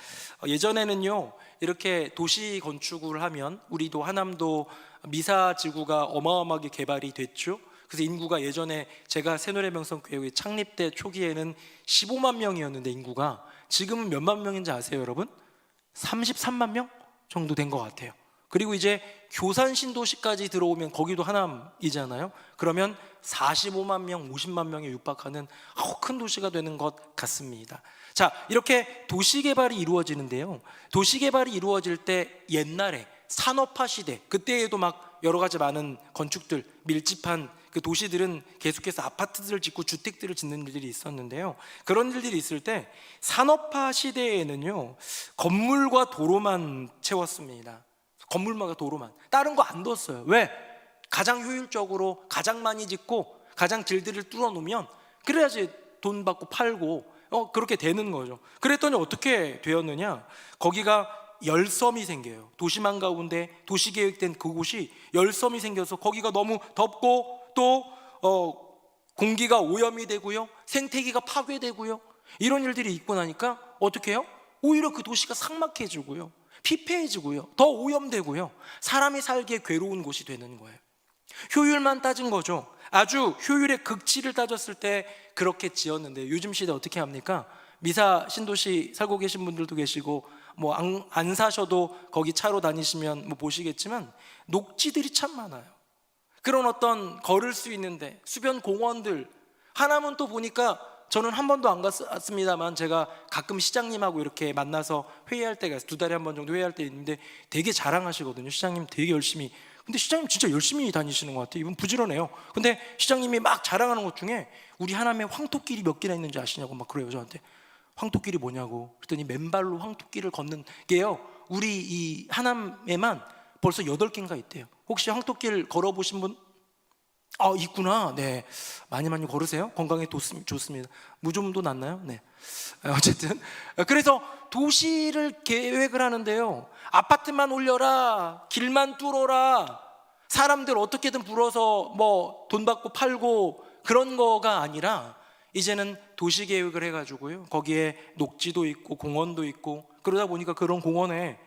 예전에는요, 이렇게 도시 건축을 하면, 우리도 하남도 미사지구가 어마어마하게 개발이 됐죠. 그래서 인구가 예전에 제가 새노래명성교회 창립 때 초기에는 15만 명이었는데 인구가 지금은 몇만 명인지 아세요, 여러분? 33만 명 정도 된 것 같아요. 그리고 이제 교산 신도시까지 들어오면 거기도 하남이잖아요. 그러면 45만 명, 50만 명에 육박하는 큰 도시가 되는 것 같습니다. 자, 이렇게 도시 개발이 이루어지는데요, 도시 개발이 이루어질 때 옛날에 산업화 시대, 그때에도 막 여러 가지 많은 건축들, 밀집한 그 도시들은 계속해서 아파트들을 짓고 주택들을 짓는 일들이 있었는데요, 그런 일들이 있을 때 산업화 시대에는요, 건물과 도로만 채웠습니다. 건물마다 도로만, 다른 거 안 뒀어요. 왜? 가장 효율적으로 가장 많이 짓고 가장 길들을 뚫어 놓으면 그래야지 돈 받고 팔고 그렇게 되는 거죠. 그랬더니 어떻게 되었느냐, 거기가 열섬이 생겨요. 도시망 가운데 도시계획된 그곳이 열섬이 생겨서 거기가 너무 덥고 또 공기가 오염이 되고요, 생태계가 파괴되고요, 이런 일들이 있고 나니까 어떻게 해요? 오히려 그 도시가 삭막해지고요, 피폐해지고요, 더 오염되고요, 사람이 살기에 괴로운 곳이 되는 거예요. 효율만 따진 거죠. 아주 효율의 극치를 따졌을 때 그렇게 지었는데 요즘 시대 어떻게 합니까? 미사 신도시 살고 계신 분들도 계시고 뭐 안 사셔도 거기 차로 다니시면 뭐 보시겠지만 녹지들이 참 많아요. 그런 어떤 걸을 수 있는데 수변 공원들, 하나면 또 보니까 저는 한 번도 안 갔습니다만 제가 가끔 시장님하고 이렇게 만나서 회의할 때가 있어요. 2달에 한 번 정도 회의할 때 있는데 되게 자랑하시거든요. 시장님 되게 열심히, 근데 시장님 진짜 열심히 다니시는 것 같아요. 이분 부지런해요. 근데 시장님이 막 자랑하는 것 중에 우리 하남에 황토길이 몇 개나 있는지 아시냐고 막 그래요, 저한테. 황토길이 뭐냐고 그랬더니 맨발로 황토길을 걷는 게요, 우리 이 하남에만 벌써 8개인가 있대요. 혹시 황토길 걸어보신 분? 있구나. 네, 많이 걸으세요. 건강에 좋습니다. 무좀도 낫나요? 네. 어쨌든 그래서 도시를 계획을 하는데요, 아파트만 올려라, 길만 뚫어라, 사람들 어떻게든 불어서 뭐 돈 받고 팔고 그런 거가 아니라 이제는 도시 계획을 해가지고요, 거기에 녹지도 있고 공원도 있고, 그러다 보니까 그런 공원에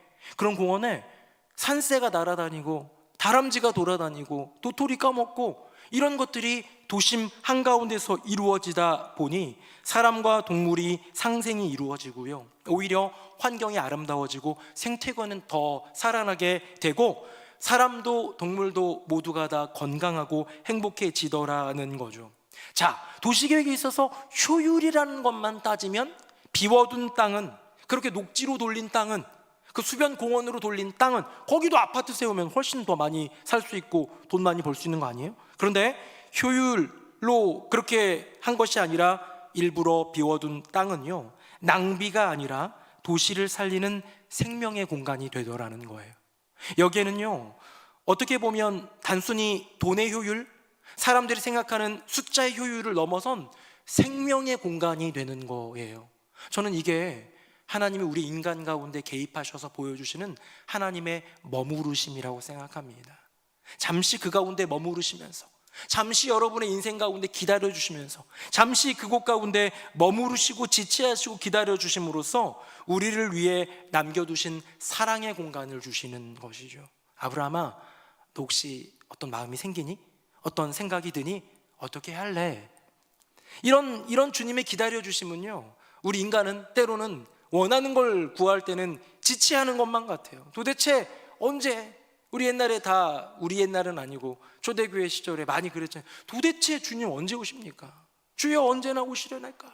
산새가 날아다니고 다람쥐가 돌아다니고 도토리 까먹고 이런 것들이 도심 한가운데서 이루어지다 보니 사람과 동물이 상생이 이루어지고요, 오히려 환경이 아름다워지고 생태계는 더 살아나게 되고 사람도 동물도 모두가 다 건강하고 행복해지더라는 거죠. 자, 도시계획에 있어서 효율이라는 것만 따지면 비워둔 땅은, 그렇게 녹지로 돌린 땅은, 그 수변 공원으로 돌린 땅은 거기도 아파트 세우면 훨씬 더 많이 살 수 있고 돈 많이 벌 수 있는 거 아니에요? 그런데 효율로 그렇게 한 것이 아니라 일부러 비워둔 땅은요, 낭비가 아니라 도시를 살리는 생명의 공간이 되더라는 거예요. 여기에는요, 어떻게 보면 단순히 돈의 효율, 사람들이 생각하는 숫자의 효율을 넘어선 생명의 공간이 되는 거예요. 저는 이게 하나님이 우리 인간 가운데 개입하셔서 보여주시는 하나님의 머무르심이라고 생각합니다. 잠시 그 가운데 머무르시면서, 잠시 여러분의 인생 가운데 기다려주시면서, 잠시 그곳 가운데 머무르시고 지체하시고 기다려주심으로써 우리를 위해 남겨두신 사랑의 공간을 주시는 것이죠. 아브라함아, 너 혹시 어떤 마음이 생기니? 어떤 생각이 드니? 어떻게 할래? 이런 주님의 기다려주심은요, 우리 인간은 때로는 원하는 걸 구할 때는 지체하는 것만 같아요. 도대체 언제, 우리 옛날은 아니고 초대교회 시절에 많이 그랬잖아요. 도대체 주님 언제 오십니까? 주여 언제나 오시려날까?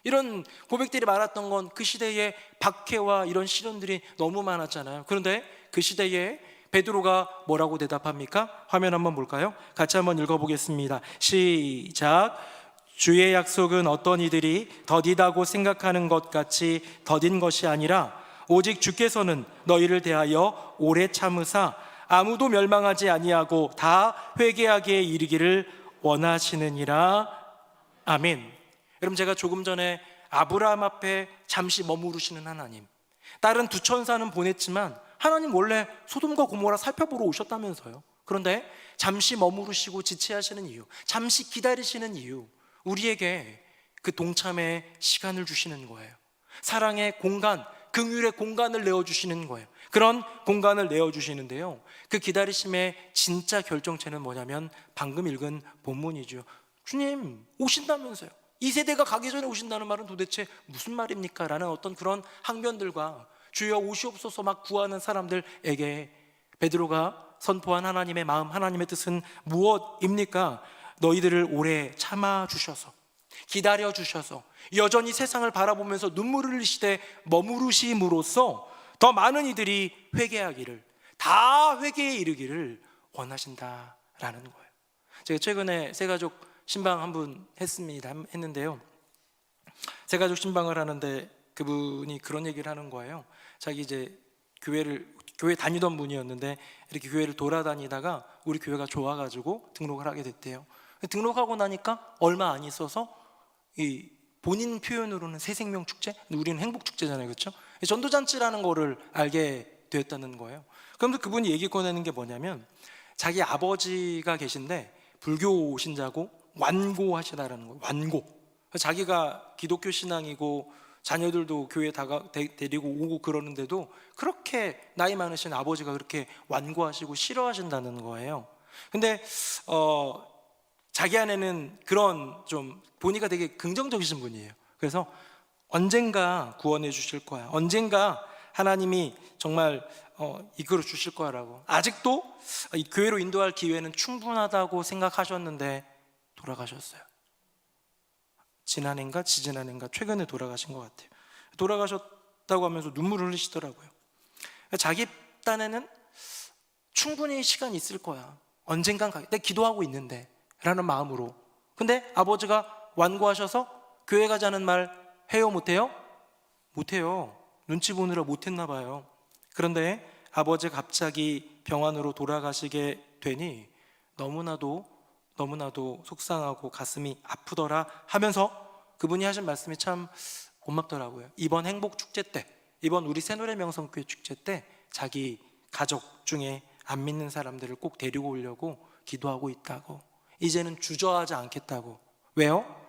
이런 고백들이 많았던 건 그 시대에 박해와 이런 시련들이 너무 많았잖아요. 그런데 그 시대에 베드로가 뭐라고 대답합니까? 화면 한번 볼까요? 같이 한번 읽어보겠습니다. 시작. 주의 약속은 어떤 이들이 더디다고 생각하는 것 같이 더딘 것이 아니라 오직 주께서는 너희를 대하여 오래 참으사 아무도 멸망하지 아니하고 다 회개하게 이르기를 원하시느니라. 아멘. 여러분, 제가 조금 전에 아브라함 앞에 잠시 머무르시는 하나님, 다른 두 천사는 보냈지만 하나님 원래 소돔과 고모라 살펴보러 오셨다면서요. 그런데 잠시 머무르시고 지체하시는 이유, 잠시 기다리시는 이유, 우리에게 그 동참의 시간을 주시는 거예요. 사랑의 공간, 긍휼의 공간을 내어주시는 거예요. 그런 공간을 내어주시는데요, 그 기다리심의 진짜 결정체는 뭐냐면 방금 읽은 본문이죠. 주님 오신다면서요. 이 세대가 가기 전에 오신다는 말은 도대체 무슨 말입니까? 라는 어떤 그런 항변들과 주여 오시옵소서 막 구하는 사람들에게 베드로가 선포한 하나님의 마음, 하나님의 뜻은 무엇입니까? 너희들을 오래 참아주셔서, 기다려주셔서, 여전히 세상을 바라보면서 눈물을 흘리시되 머무르심으로써 더 많은 이들이 회개하기를, 다 회개에 이르기를 원하신다라는 거예요. 제가 최근에 새가족 신방 한 분 했는데요, 새가족 신방을 하는데 그분이 그런 얘기를 하는 거예요. 자기 이제 교회 다니던 분이었는데 이렇게 교회를 돌아다니다가 우리 교회가 좋아가지고 등록을 하게 됐대요. 등록하고 나니까 얼마 안 있어서 이 본인 표현으로는 새생명 축제, 우리는 행복 축제잖아요, 그렇죠? 전도잔치라는 거를 알게 되었다는 거예요. 그런데 그분이 얘기 꺼내는 게 뭐냐면 자기 아버지가 계신데 불교 신자고 완고하시다라는 거예요. 완고. 자기가 기독교 신앙이고 자녀들도 교회 데리고 오고 그러는데도 그렇게 나이 많으신 아버지가 그렇게 완고하시고 싫어하신다는 거예요. 근데 자기 안에는 그런 좀 보니까 되게 긍정적이신 분이에요. 그래서 언젠가 구원해 주실 거야, 언젠가 하나님이 정말 이끌어 주실 거야라고, 아직도 이 교회로 인도할 기회는 충분하다고 생각하셨는데 돌아가셨어요. 지난해인가 지지난해인가 최근에 돌아가신 것 같아요. 돌아가셨다고 하면서 눈물을 흘리시더라고요. 자기 딴에는 충분히 시간이 있을 거야, 언젠간 내가 기도하고 있는데 라는 마음으로. 근데 아버지가 완고하셔서 교회 가자는 말 해요 못해요? 못해요. 눈치 보느라 못했나 봐요. 그런데 아버지가 갑자기 병환으로 돌아가시게 되니 너무나도 속상하고 가슴이 아프더라 하면서 그분이 하신 말씀이 참 고맙더라고요. 이번 행복 축제 때, 이번 우리 새노래 명성교회 축제 때 자기 가족 중에 안 믿는 사람들을 꼭 데리고 오려고 기도하고 있다고, 이제는 주저하지 않겠다고. 왜요?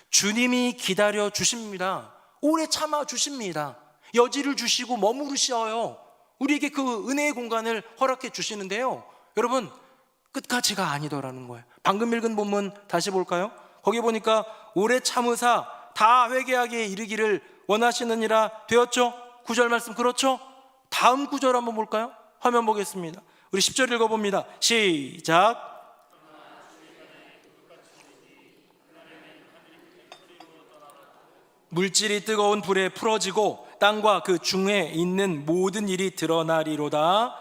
주님이 기다려 주십니다. 오래 참아 주십니다. 여지를 주시고 머무르셔요. 우리에게 그 은혜의 공간을 허락해 주시는데요, 여러분, 끝까지가 아니더라는 거예요. 방금 읽은 본문 다시 볼까요? 거기 보니까 오래 참으사 다 회개하게 이르기를 원하시느니라 되었죠? 9절 말씀 그렇죠? 다음 9절 한번 볼까요? 화면 보겠습니다. 우리 10절 읽어봅니다. 시작. 물질이 뜨거운 불에 풀어지고 땅과 그 중에 있는 모든 일이 드러나리로다.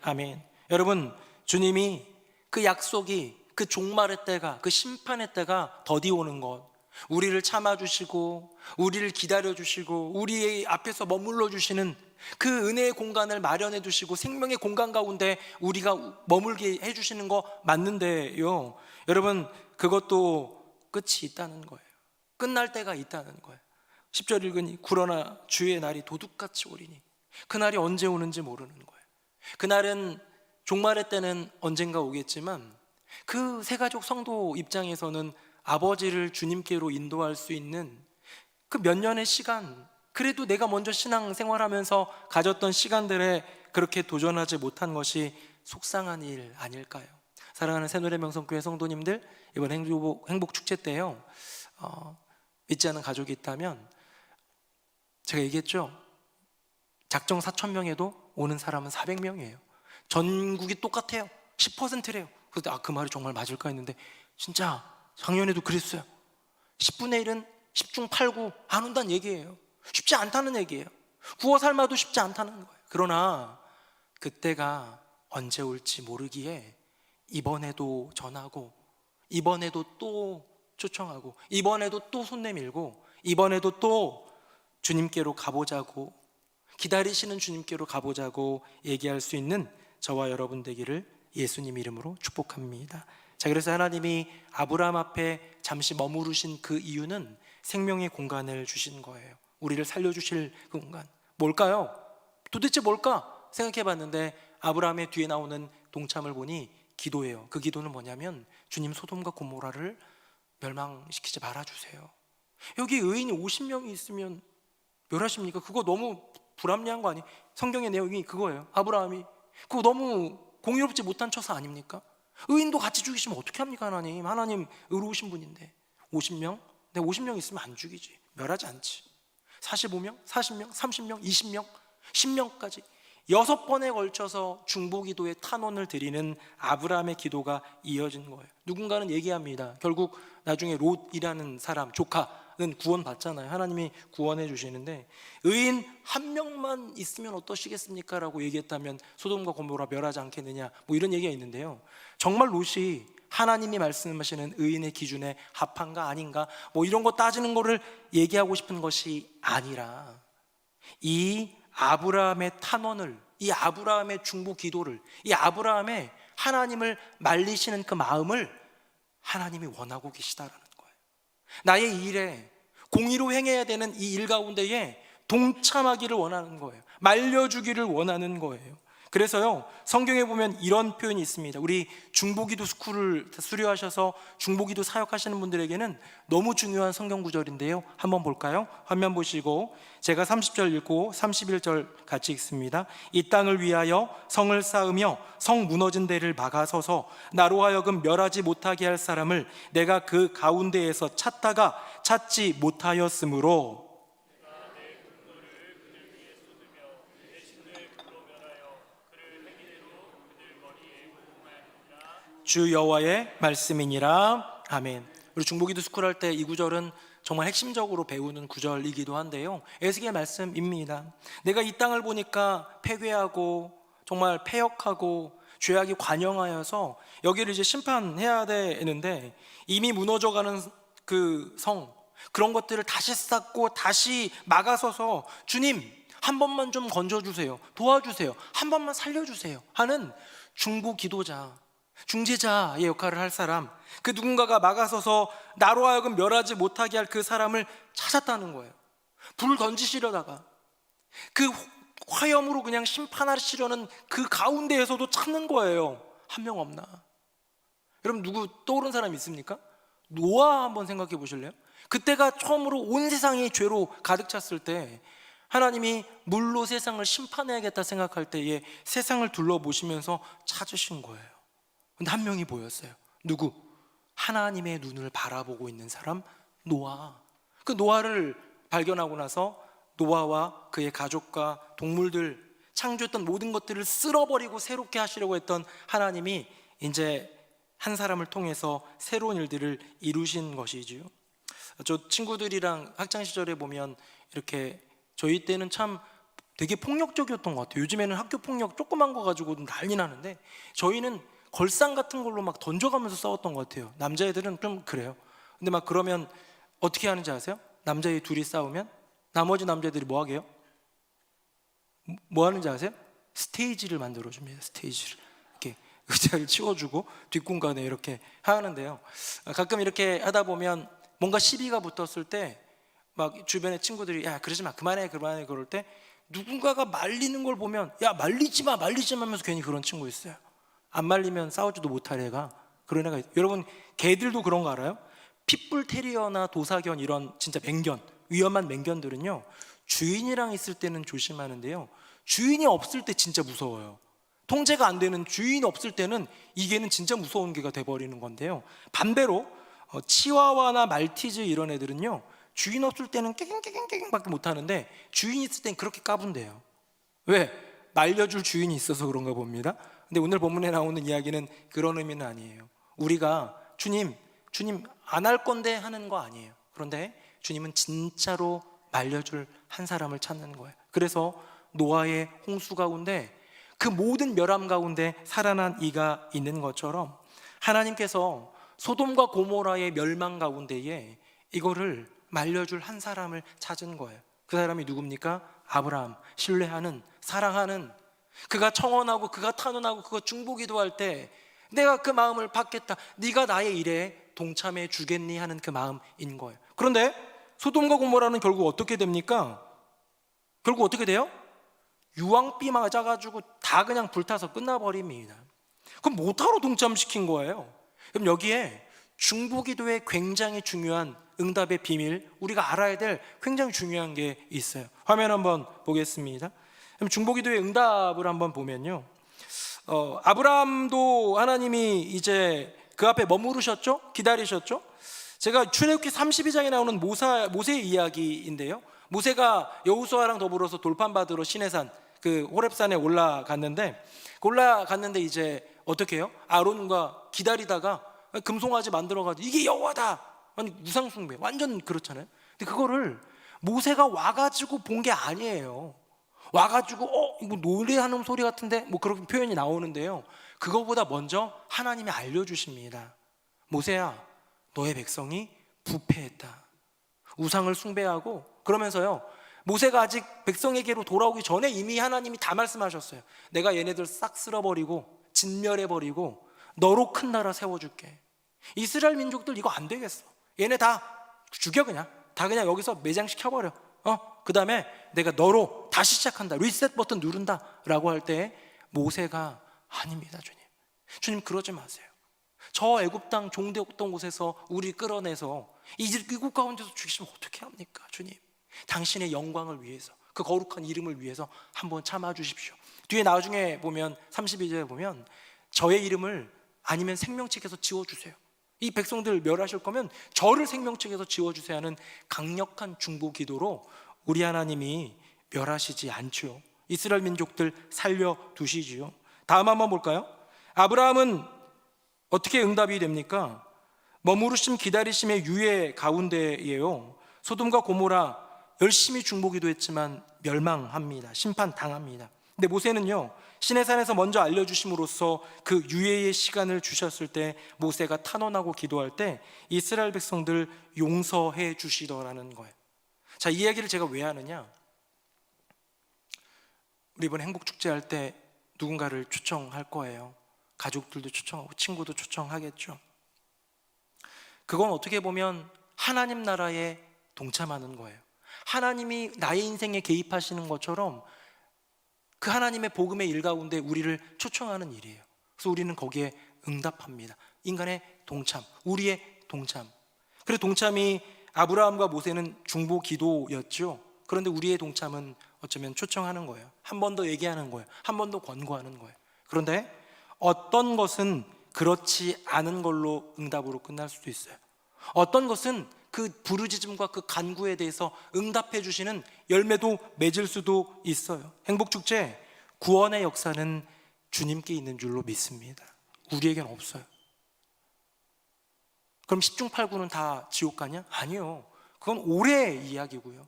아멘. 여러분, 주님이 그 약속이 그 종말의 때가, 그 심판의 때가 더디 오는 것, 우리를 참아주시고 우리를 기다려주시고 우리 앞에서 머물러 주시는 그 은혜의 공간을 마련해 두시고 생명의 공간 가운데 우리가 머물게 해주시는 거 맞는데요, 여러분, 그것도 끝이 있다는 거예요. 끝날 때가 있다는 거예요. 10절 읽으니 그러나 주의 날이 도둑같이 오리니, 그날이 언제 오는지 모르는 거예요. 그날은, 종말의 때는 언젠가 오겠지만 그 세가족 성도 입장에서는 아버지를 주님께로 인도할 수 있는 그 몇 년의 시간, 그래도 내가 먼저 신앙생활하면서 가졌던 시간들에 그렇게 도전하지 못한 것이 속상한 일 아닐까요? 사랑하는 새노래명성교회 성도님들, 이번 행복 축제 때요, 믿지 않는 가족이 있다면 제가 얘기했죠. 작정 4,000명에도 오는 사람은 400명이에요. 전국이 똑같아요. 10%래요. 그래서 그 말이 정말 맞을까 했는데 진짜 작년에도 그랬어요. 10분의 1은 10중 8구 안 온다는 얘기예요. 쉽지 않다는 얘기예요. 구워 삶아도 쉽지 않다는 거예요. 그러나 그때가 언제 올지 모르기에 이번에도 전하고, 이번에도 또 초청하고, 이번에도 또 손 내밀고, 이번에도 또 주님께로 가보자고, 기다리시는 주님께로 가보자고 얘기할 수 있는 저와 여러분 되기를 예수님 이름으로 축복합니다. 자, 그래서 하나님이 아브라함 앞에 잠시 머무르신 그 이유는 생명의 공간을 주신 거예요. 우리를 살려주실 그 공간, 뭘까요? 도대체 뭘까 생각해 봤는데 아브라함의 뒤에 나오는 동참을 보니 기도예요. 그 기도는 뭐냐면, 주님, 소돔과 고모라를 멸망시키지 말아주세요. 여기 의인이 50명이 있으면 멸하십니까? 그거 너무 불합리한 거 아니에요? 성경의 내용이 그거예요. 아브라함이 그거 너무 공의롭지 못한 처사 아닙니까? 의인도 같이 죽이시면 어떻게 합니까? 하나님 의로우신 분인데 50명? 내 50명 있으면 안 죽이지, 멸하지 않지. 45명, 40명, 30명, 20명, 10명까지 6번에 걸쳐서 중보기도의 탄원을 드리는 아브라함의 기도가 이어진 거예요. 누군가는 얘기합니다. 결국 나중에 롯이라는 사람, 조카는 구원받잖아요. 하나님이 구원해 주시는데 의인 한 명만 있으면 어떠시겠습니까? 라고 얘기했다면 소돔과 고모라 멸하지 않겠느냐, 뭐 이런 얘기가 있는데요, 정말 롯이 하나님이 말씀하시는 의인의 기준에 합한가 아닌가, 뭐 이런 거 따지는 거를 얘기하고 싶은 것이 아니라, 이 아브라함의 탄원을, 이 아브라함의 중보 기도를, 이 아브라함의 하나님을 말리시는 그 마음을 하나님이 원하고 계시다라는 거예요. 나의 일에 공의로 행해야 되는 이 일 가운데에 동참하기를 원하는 거예요. 말려주기를 원하는 거예요. 그래서요, 성경에 보면 이런 표현이 있습니다. 우리 중보기도 스쿨을 수료하셔서 중보기도 사역하시는 분들에게는 너무 중요한 성경 구절인데요, 한번 볼까요? 화면 보시고 제가 30절 읽고 31절 같이 읽습니다. 이 땅을 위하여 성을 쌓으며 성 무너진 데를 막아서서 나로 하여금 멸하지 못하게 할 사람을 내가 그 가운데에서 찾다가 찾지 못하였으므로 주 여호와의 말씀이니라. 아멘. 우리 중보기도 스쿨 할 때 이 구절은 정말 핵심적으로 배우는 구절이기도 한데요, 에스겔의 말씀입니다. 내가 이 땅을 보니까 폐괴하고 정말 폐역하고 죄악이 관영하여서 여기를 이제 심판해야 되는데, 이미 무너져가는 그 성, 그런 것들을 다시 쌓고 다시 막아서서 주님 한 번만 좀 건져주세요, 도와주세요, 한 번만 살려주세요 하는 중보 기도자, 중재자의 역할을 할 사람, 그 누군가가 막아서서 나로 하여금 멸하지 못하게 할 그 사람을 찾았다는 거예요. 불 던지시려다가 그 화염으로 그냥 심판하시려는 그 가운데에서도 찾는 거예요. 한 명 없나? 여러분, 누구 떠오른 사람 있습니까? 노아 한번 생각해 보실래요? 그때가 처음으로 온 세상이 죄로 가득 찼을 때 하나님이 물로 세상을 심판해야겠다 생각할 때에 세상을 둘러보시면서 찾으신 거예요. 근데 한 명이 보였어요. 누구? 하나님의 눈을 바라보고 있는 사람, 노아. 그 노아를 발견하고 나서 노아와 그의 가족과 동물들 창조했던 모든 것들을 쓸어버리고 새롭게 하시려고 했던 하나님이 이제 한 사람을 통해서 새로운 일들을 이루신 것이지요. 저 친구들이랑 학창 시절에 보면 이렇게 저희 때는 참 되게 폭력적이었던 것 같아요. 요즘에는 학교 폭력 조그만 거 가지고도 난리 나는데 저희는 걸상 같은 걸로 막 던져가면서 싸웠던 것 같아요. 남자애들은 좀 그래요. 근데 막 그러면 어떻게 하는지 아세요? 남자애 둘이 싸우면 나머지 남자애들이 뭐 하게요? 뭐 하는지 아세요? 스테이지를 만들어줍니다. 스테이지를 이렇게 의자를 치워주고 뒷공간에 이렇게 하는데요. 가끔 이렇게 하다 보면 뭔가 시비가 붙었을 때 막 주변에 친구들이 야 그러지 마 그만해 그럴 때 누군가가 말리는 걸 보면 야 말리지 마 하면서 괜히 그런 친구 있어요. 안 말리면 싸우지도 못할 애가 그런 애가 있어요. 여러분 개들도 그런 거 알아요? 핏불 테리어나 도사견 이런 진짜 맹견 위험한 맹견들은요 주인이랑 있을 때는 조심하는데요 주인이 없을 때 진짜 무서워요. 통제가 안 되는 주인 없을 때는 이 개는 진짜 무서운 개가 돼버리는 건데요 반대로 치와와나 말티즈 이런 애들은요 주인 없을 때는 깨갱깨갱깨갱밖에 못하는데 주인 있을 땐 그렇게 까분대요. 왜? 말려줄 주인이 있어서 그런가 봅니다. 근데 오늘 본문에 나오는 이야기는 그런 의미는 아니에요. 우리가 주님 안 할 건데 하는 거 아니에요. 그런데 주님은 진짜로 말려줄 한 사람을 찾는 거예요. 그래서 노아의 홍수 가운데 그 모든 멸함 가운데 살아난 이가 있는 것처럼 하나님께서 소돔과 고모라의 멸망 가운데에 이거를 말려줄 한 사람을 찾은 거예요. 그 사람이 누굽니까? 아브라함, 신뢰하는, 사랑하는, 그가 청원하고 그가 탄원하고 그가 중보기도할 때 내가 그 마음을 받겠다, 네가 나의 일에 동참해 주겠니 하는 그 마음인 거예요. 그런데 소돔과 고모라는 결국 어떻게 됩니까? 결국 어떻게 돼요? 유황비 맞아가지고 다 그냥 불타서 끝나버립니다. 그럼 뭐하러 동참시킨 거예요? 그럼 여기에 중보기도의 굉장히 중요한 응답의 비밀, 우리가 알아야 될 굉장히 중요한 게 있어요. 화면 한번 보겠습니다. 그럼 중보기도의 응답을 한번 보면요 아브라함도 하나님이 이제 그 앞에 머무르셨죠? 기다리셨죠? 제가 출애굽기 32장에 나오는 모세의 이야기인데요 모세가 여호수아랑 더불어서 돌판받으러 시내산 그 호렙산에 올라갔는데 이제 어떻게 해요? 아론과 기다리다가 금송아지 만들어가지고 이게 여호와다, 아니 우상숭배 완전 그렇잖아요. 근데 그거를 모세가 와가지고 본 게 아니에요. 와가지고 이거 노래하는 소리 같은데 뭐 그런 표현이 나오는데요 그거보다 먼저 하나님이 알려주십니다. 모세야, 너의 백성이 부패했다, 우상을 숭배하고. 그러면서요 모세가 아직 백성에게로 돌아오기 전에 이미 하나님이 다 말씀하셨어요. 내가 얘네들 싹 쓸어버리고 진멸해버리고 너로 큰 나라 세워줄게. 이스라엘 민족들 이거 안 되겠어, 얘네 다 죽여, 그냥 다 그냥 여기서 매장시켜버려. 그 다음에 내가 너로 다시 시작한다, 리셋 버튼 누른다 라고 할 때 모세가 아닙니다. 주님 그러지 마세요. 저 애굽 땅 종되었던 곳에서 우리 끌어내서 이국 가운데서 죽이시면 어떻게 합니까? 주님, 당신의 영광을 위해서, 그 거룩한 이름을 위해서 한번 참아주십시오. 뒤에 나중에 보면 32절에 보면 저의 이름을 아니면 생명책에서 지워주세요. 이 백성들 멸하실 거면 저를 생명책에서 지워주세요 하는 강력한 중보기도로 우리 하나님이 멸하시지 않죠. 이스라엘 민족들 살려두시지요. 다음 한번 볼까요? 아브라함은 어떻게 응답이 됩니까? 머무르심 기다리심의 유예 가운데에요 소돔과 고모라 열심히 중보기도 했지만 멸망합니다. 심판당합니다. 근데 모세는요 시내산에서 먼저 알려주심으로써 그 유예의 시간을 주셨을 때 모세가 탄원하고 기도할 때 이스라엘 백성들 용서해 주시더라는 거예요. 자, 이 이야기를 제가 왜 하느냐, 우리 이번 행복축제 할 때 누군가를 초청할 거예요. 가족들도 초청하고 친구도 초청하겠죠. 그건 어떻게 보면 하나님 나라에 동참하는 거예요. 하나님이 나의 인생에 개입하시는 것처럼 그 하나님의 복음의 일 가운데 우리를 초청하는 일이에요. 그래서 우리는 거기에 응답합니다. 인간의 동참, 우리의 동참. 그래서 동참이 아브라함과 모세는 중보 기도였죠. 그런데 우리의 동참은 어쩌면 초청하는 거예요. 한 번 더 얘기하는 거예요. 한 번 더 권고하는 거예요. 그런데 어떤 것은 그렇지 않은 걸로 응답으로 끝날 수도 있어요. 어떤 것은 그 부르짖음과 그 간구에 대해서 응답해 주시는 열매도 맺을 수도 있어요. 행복축제 구원의 역사는 주님께 있는 줄로 믿습니다. 우리에겐 없어요. 그럼 10중 8구는 다 지옥 가냐? 아니요. 그건 올해의 이야기고요.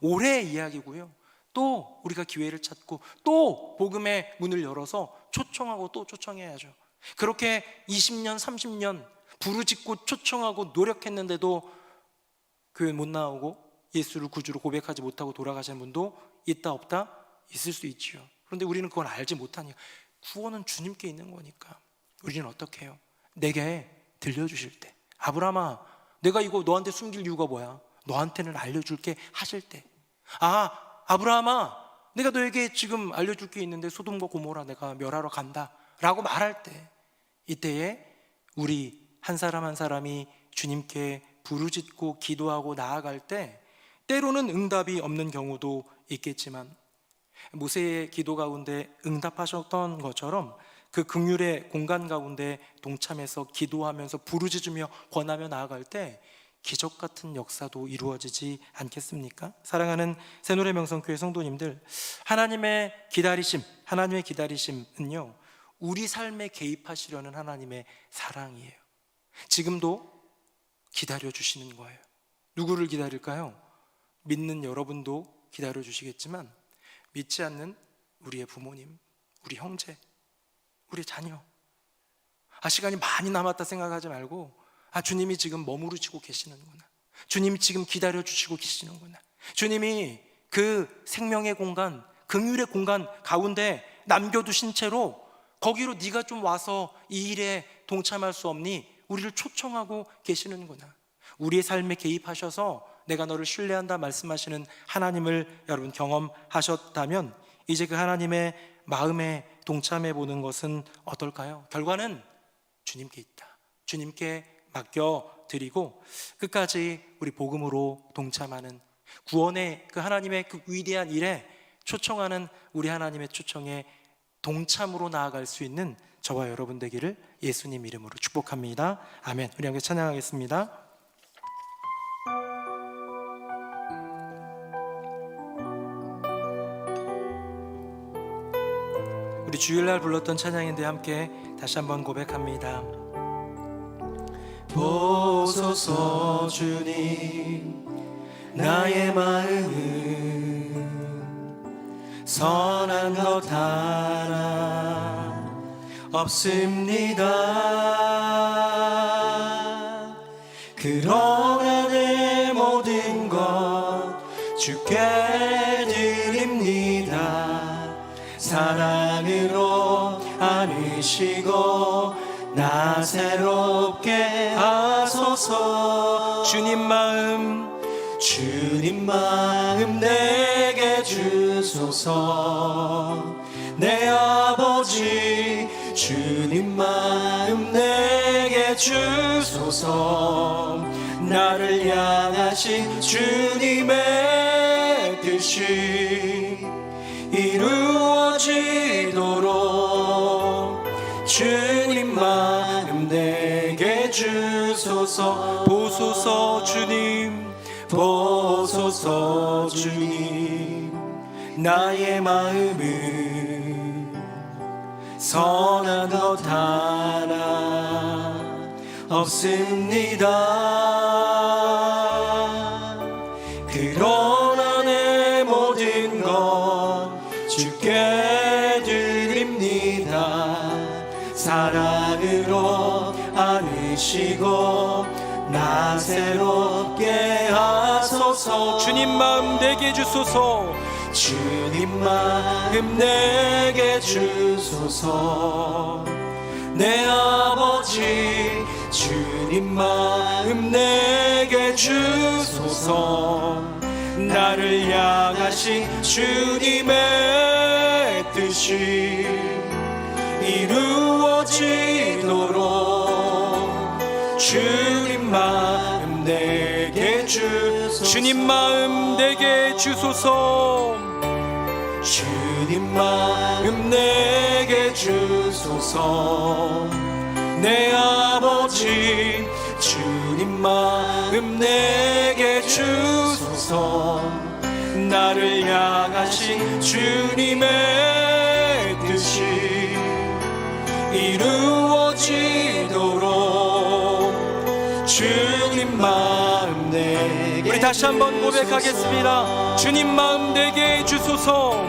올해의 이야기고요. 또 우리가 기회를 찾고 또 복음의 문을 열어서 초청하고 또 초청해야죠. 그렇게 20년, 30년 부르짖고 초청하고 노력했는데도 교회 못 나오고 예수를 구주로 고백하지 못하고 돌아가시는 분도 있다 없다? 있을 수 있지요. 그런데 우리는 그걸 알지 못하니까. 구원은 주님께 있는 거니까 우리는 어떻게 해요? 내게 들려주실 때, 아브라함아 내가 이거 너한테 숨길 이유가 뭐야? 너한테는 알려줄게 하실 때, 아브라함아 내가 너에게 지금 알려줄 게 있는데 소돔과 고모라 내가 멸하러 간다 라고 말할 때, 이때에 우리 한 사람 한 사람이 주님께 부르짖고 기도하고 나아갈 때 때로는 응답이 없는 경우도 있겠지만 모세의 기도 가운데 응답하셨던 것처럼 그 긍휼의 공간 가운데 동참해서 기도하면서 부르짖으며 권하며 나아갈 때 기적 같은 역사도 이루어지지 않겠습니까? 사랑하는 새노래 명성교회 성도님들, 하나님의 기다리심은요 우리 삶에 개입하시려는 하나님의 사랑이에요. 지금도 기다려주시는 거예요. 누구를 기다릴까요? 믿는 여러분도 기다려주시겠지만 믿지 않는 우리의 부모님, 우리 형제, 우리 자녀, 시간이 많이 남았다 생각하지 말고 주님이 지금 머무르시고 계시는구나, 주님이 지금 기다려주시고 계시는구나, 주님이 그 생명의 공간, 긍휼의 공간 가운데 남겨두신 채로 거기로 네가 좀 와서 이 일에 동참할 수 없니? 우리를 초청하고 계시는구나. 우리의 삶에 개입하셔서 내가 너를 신뢰한다 말씀하시는 하나님을 여러분 경험하셨다면 이제 그 하나님의 마음에 동참해 보는 것은 어떨까요? 결과는 주님께 있다. 주님께 맡겨드리고 끝까지 우리 복음으로 동참하는, 구원의 그 하나님의 그 위대한 일에 초청하는 우리 하나님의 초청에 동참으로 나아갈 수 있는 저와 여러분 되기를 예수님 이름으로 축복합니다. 아멘. 우리 함께 찬양하겠습니다. 우리 주일날 불렀던 찬양인데 함께 다시 한번 고백합니다. 보소서 주님, 나의 마음은 선한 것 하나 없습니다. 그러나 내 모든 것 주께 드립니다. 사랑으로 안으시고 나 새롭게 하소서. 주님 마음 내게 주소서. 내 아버지 주님 마음 내게 주소서. 나를 향하신 주님의 뜻이 이루어지도록 주님 마음 내게 주소서. 보소서 주님, 보소서 주님, 나의 마음은 선한 것 하나 없습니다. 그러나 내 모든 것 주께 드립니다. 사랑으로 안으시고 나 새롭게 하소서. 주님 마음 내게 주소서. 주님 마음 내게 주소서. 내 아버지 주님 마음 내게 주소서. 나를 향하신 주님의 뜻이 이루어지도록 주님 마음 내게 주소서. 주님 마음 내게 주소서. 주님 마음 내게 주소서. 내 아버지 주님 마음 내게 주소서. 나를 향하신 주님의 이루어지도록 주님 마음 내게. 우리 다시 한번 고백하겠습니다. 주님 마음 내게 주소서.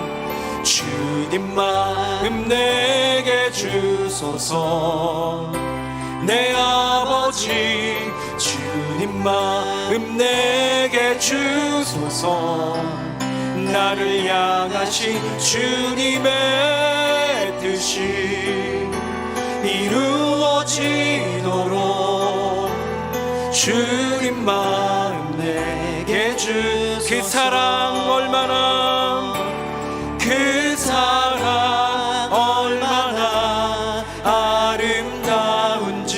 주님 마음 내게 주소서. 내 아버지 주님 마음 내게 주소서. 나를 향하신 주님의 뜻이 이루어지도록 주님 마음 내게 주소서. 그 사랑 얼마나, 그 사랑 얼마나 아름다운지,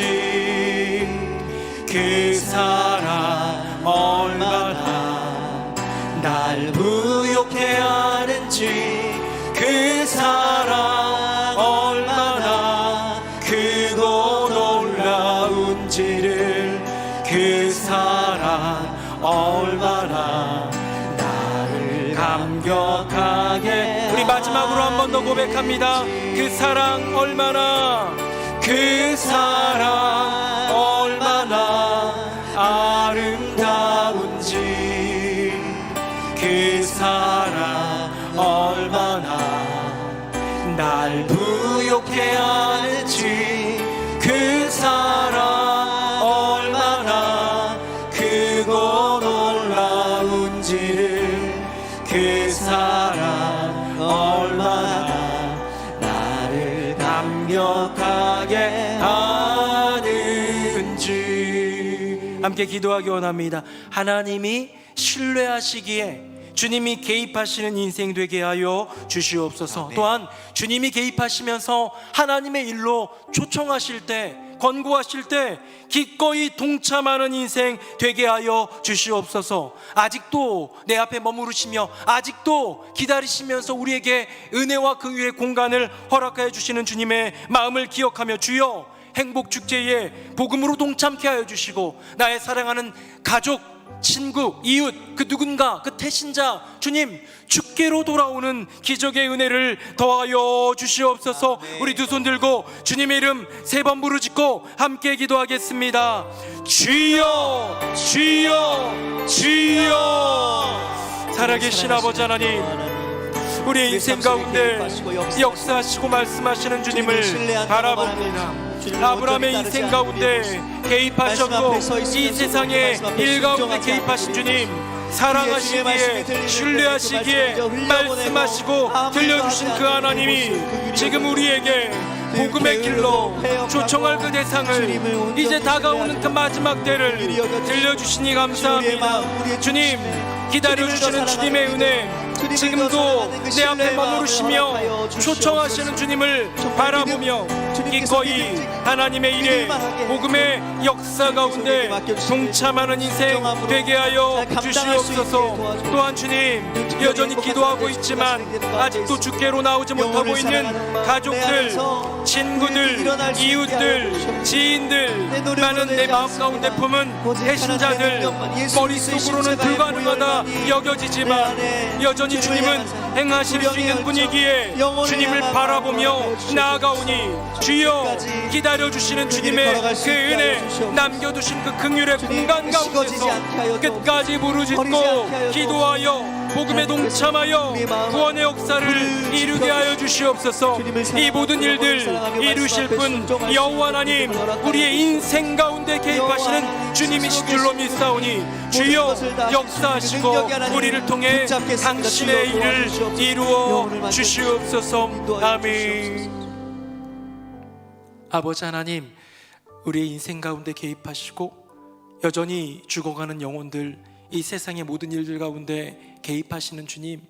그 사랑 얼마나 날 부욕해 하는지, 그 사랑 얼마나 크고 놀라운지를, 그 사랑 얼마나 나를 감격하게. 우리 마지막으로 한 번 더 고백합니다. 그 사랑 얼마나, 그 사랑 얼마나 아름다운지, 그 사랑 얼마나 날 부욕해 하는지, 그 사랑 얼마나 크고 놀라운지를, 그 사랑 얼마나 나를 감격하게 하는지. 함께 기도하기 원합니다. 하나님이 신뢰하시기에 주님이 개입하시는 인생 되게 하여 주시옵소서. 또한 주님이 개입하시면서 하나님의 일로 초청하실 때, 권고하실 때 기꺼이 동참하는 인생 되게 하여 주시옵소서. 아직도 내 앞에 머무르시며 아직도 기다리시면서 우리에게 은혜와 긍휼의 공간을 허락하여 주시는 주님의 마음을 기억하며, 주여 행복축제에 복음으로 동참케 하여 주시고, 나의 사랑하는 가족, 친구, 이웃, 그 누군가, 그 태신자, 주님 주께로 돌아오는 기적의 은혜를 더하여 주시옵소서. 우리 두 손 들고 주님의 이름 3번 부르짖고 함께 기도하겠습니다. 주여, 주여, 주여. 살아계신 아버지 하나님, 우리의 인생 가운데 역사하시고 말씀하시는 주님을 바라봅니다. 아브라함의 인생 가운데 개입하셨고, 이 세상의 일 가운데 개입하신 주님, 사랑하시기에, 신뢰하시기에 말씀하시고 들려주신 그 하나님이 지금 우리에게 복음의 길로 초청할 그 대상을, 이제 다가오는 그 마지막 때를 들려주시니 감사합니다. 주님, 기다려주시는 주님의 은혜, 지금도 내 앞에 머무르시며 초청하시는 주님을 바라보며 기꺼이 하나님의 일에, 복음의 역사 가운데 동참하는 인생 되게 하여 주시옵소서. 또한 주님, 여전히 기도하고 있지만 아직도 주께로 나오지 못하고 있는 가족들, 친구들, 이웃들, 지인들, 많은 내 마음 가운데 품은 배신자들, 머릿속으로는 불가능하다 여겨지지만 여전히 주님은 행하실 수 있는 분이기에 주님을 바라보며 나아가오니, 주여 기다려주시는 주님의 그 은혜, 남겨두신 그 긍휼의 공간 가운데서 끝까지 부르짖고 기도하여 복음에 동참하여 구원의 역사를 이루게 하여 주시옵소서. 이 모든 일들 이루실 분 여호와 하나님, 우리의 인생 가운데 개입하시는 주님이신 줄로 믿사오니, 주여 역사하시고 우리를 통해 당신의 일을 이루어 주시옵소서. 아멘. 아버지 하나님, 우리의 인생 가운데 개입하시고 여전히 죽어가는 영혼들, 이 세상의 모든 일들 가운데 개입하시는 주님,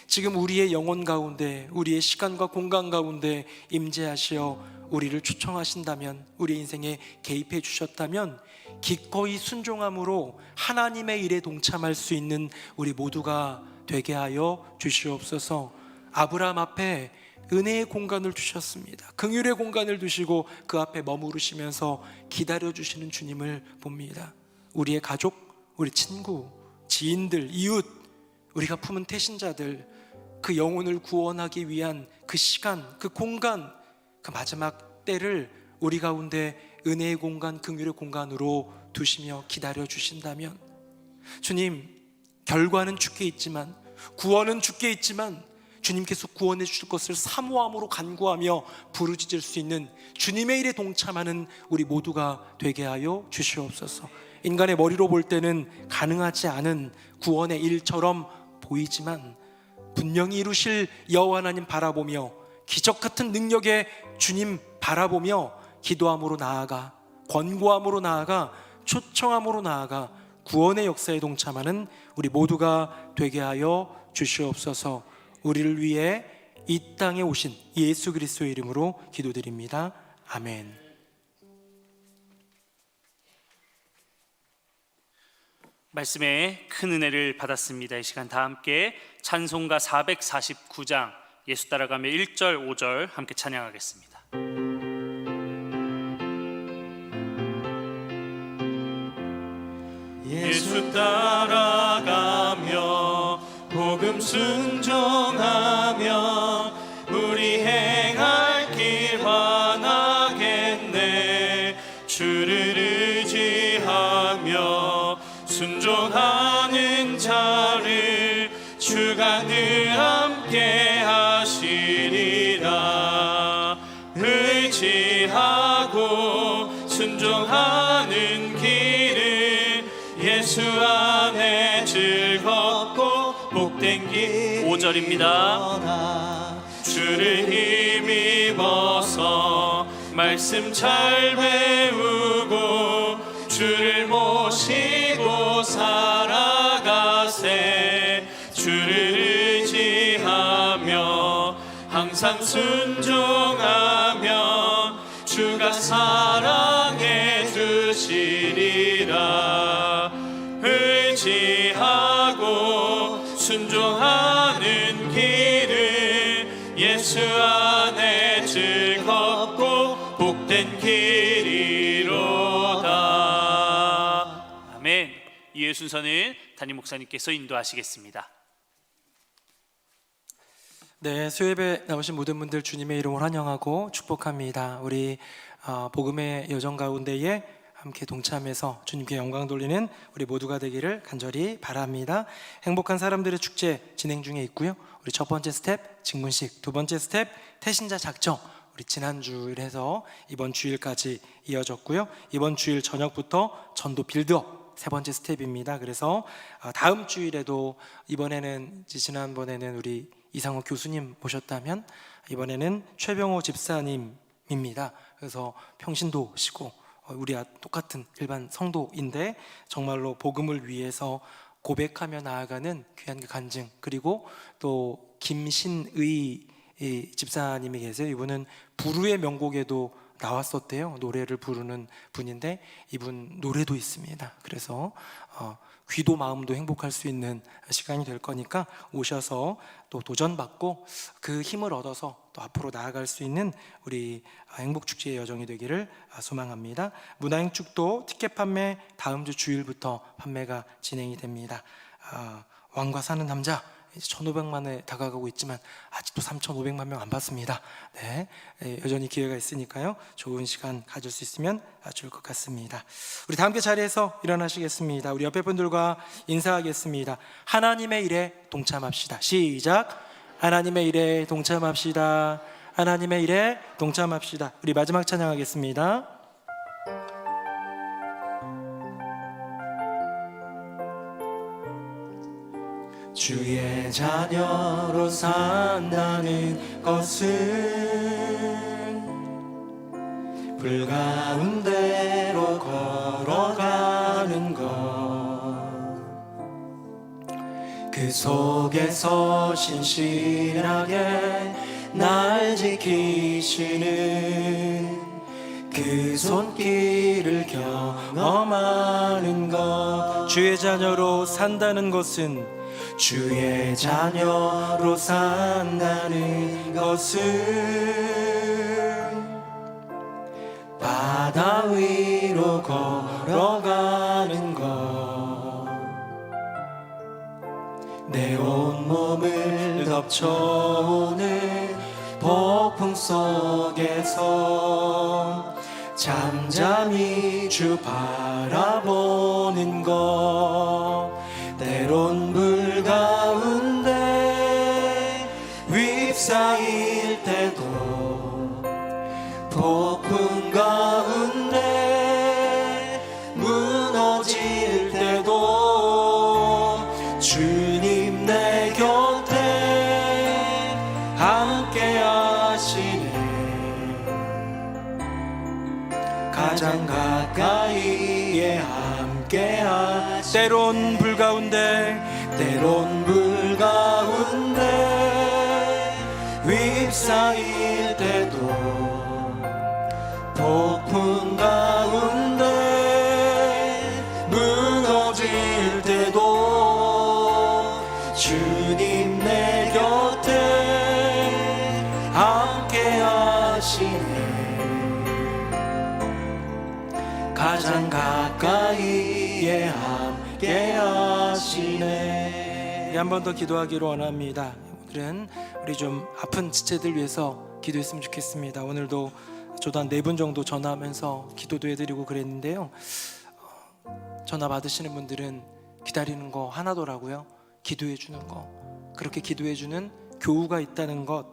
지금 우리의 영혼 가운데, 우리의 시간과 공간 가운데 임재하시어 우리를 초청하신다면, 우리의 인생에 개입해 주셨다면 기꺼이 순종함으로 하나님의 일에 동참할 수 있는 우리 모두가 되게 하여 주시옵소서. 아브라함 앞에 은혜의 공간을 두셨습니다. 긍휼의 공간을 두시고 그 앞에 머무르시면서 기다려주시는 주님을 봅니다. 우리의 가족, 우리 친구, 지인들, 이웃, 우리가 품은 태신자들, 그 영혼을 구원하기 위한 그 시간, 그 공간, 그 마지막 때를 우리 가운데 은혜의 공간, 긍휼의 공간으로 두시며 기다려 주신다면, 주님, 결과는 주께 있지만, 구원은 주께 있지만 주님께서 구원해 주실 것을 사모함으로 간구하며 부르짖을 수 있는 주님의 일에 동참하는 우리 모두가 되게 하여 주시옵소서. 인간의 머리로 볼 때는 가능하지 않은 구원의 일처럼 보이지만 분명히 이루실 여호와 하나님 바라보며 기적 같은 능력의 주님 바라보며 기도함으로 나아가, 권고함으로 나아가, 초청함으로 나아가 구원의 역사에 동참하는 우리 모두가 되게 하여 주시옵소서. 우리를 위해 이 땅에 오신 예수 그리스도의 이름으로 기도드립니다. 아멘. 말씀에 큰 은혜를 받았습니다. 이 시간 다 함께 찬송가 449장 예수 따라가며 1절 5절 함께 찬양하겠습니다. 예수 따라가며 복음 순종하며 우리 행할 길 환하겠네. 주를 의지하며 순종하는 자를 주가 늘 함께 하시리라. 의지하고 순종하는 길을 예수 안에 즐겁고 복된 길 5절입니다. 주를 힘입어서 말씀 잘 배우고 주를 모시고 살아가세. 주를 의지하며 항상 순종하며 주가 사랑해 주시리라. 의지하고 순종하는 길을 예수 안에 즐겁고 복된 길이로다. 아멘. 이의 순서는 담임 목사님께서 인도하시겠습니다. 네, 수협에 나오신 모든 분들 주님의 이름으로 환영하고 축복합니다. 우리 복음의 여정 가운데에 함께 동참해서 주님께 영광 돌리는 우리 모두가 되기를 간절히 바랍니다. 행복한 사람들의 축제 진행 중에 있고요. 우리 첫 번째 스텝 직문식, 두 번째 스텝 태신자 작정, 우리 지난 주일에서 이번 주일까지 이어졌고요. 이번 주일 저녁부터 전도 빌드업 세 번째 스텝입니다. 그래서 다음 주일에도 이번에는 지난번에는 우리 이상호 교수님 모셨다면 이번에는 최병호 집사님입니다. 그래서 평신도시고 우리와 똑같은 일반 성도인데 정말로 복음을 위해서 고백하며 나아가는 귀한 그 간증, 그리고 또 김신의 집사님이 계세요. 이분은 부르의 명곡에도 나왔었대요. 노래를 부르는 분인데 이분 노래도 있습니다. 그래서 귀도 마음도 행복할 수 있는 시간이 될 거니까 오셔서 또 도전받고 그 힘을 얻어서 또 앞으로 나아갈 수 있는 우리 행복축제의 여정이 되기를 소망합니다. 문화행축도 티켓 판매 다음 주 주일부터 판매가 진행이 됩니다. 왕과 사는 남자 이제 1,500만에 다가가고 있지만 아직도 3,500만 명 안 봤습니다. 네, 여전히 기회가 있으니까요. 좋은 시간 가질 수 있으면 좋을 것 같습니다. 우리 다 함께 자리에서 일어나시겠습니다. 우리 옆에 분들과 인사하겠습니다. 하나님의 일에 동참합시다. 시작. 하나님의 일에 동참합시다. 하나님의 일에 동참합시다. 우리 마지막 찬양하겠습니다. 주의 자녀로 산다는 것은 불 가운데로 걸어가는 것, 그 속에서 신실하게 날 지키시는 그 손길을 경험하는 것. 주의 자녀로 산다는 것은, 주의 자녀로 산다는 것은 바다 위로 걸어가는 것, 내 온몸을 덮쳐오는 폭풍 속에서 잠잠히 주 바라보는 것, 때론 물 가운데 휩싸일 때도, 폭풍 가운데 무너질 때도 주님 내 곁에 함께 하시네. 가장 가까이에 함께 하시네. 때론 불 가운데, 때론 불 가운데 휩싸일 때도, 폭풍 가운데 무너질 때도 주님 내 곁에 함께 하시네. 가장 가까이에 함께 하시네. 한 번 더 기도하기로 원합니다. 오늘은 우리 좀 아픈 지체들 위해서 기도했으면 좋겠습니다. 오늘도 저도 한 4분 정도 전화하면서 기도도 해드리고 그랬는데요, 전화 받으시는 분들은 기다리는 거 하나더라고요. 기도해 주는 거, 그렇게 기도해 주는 교우가 있다는 것,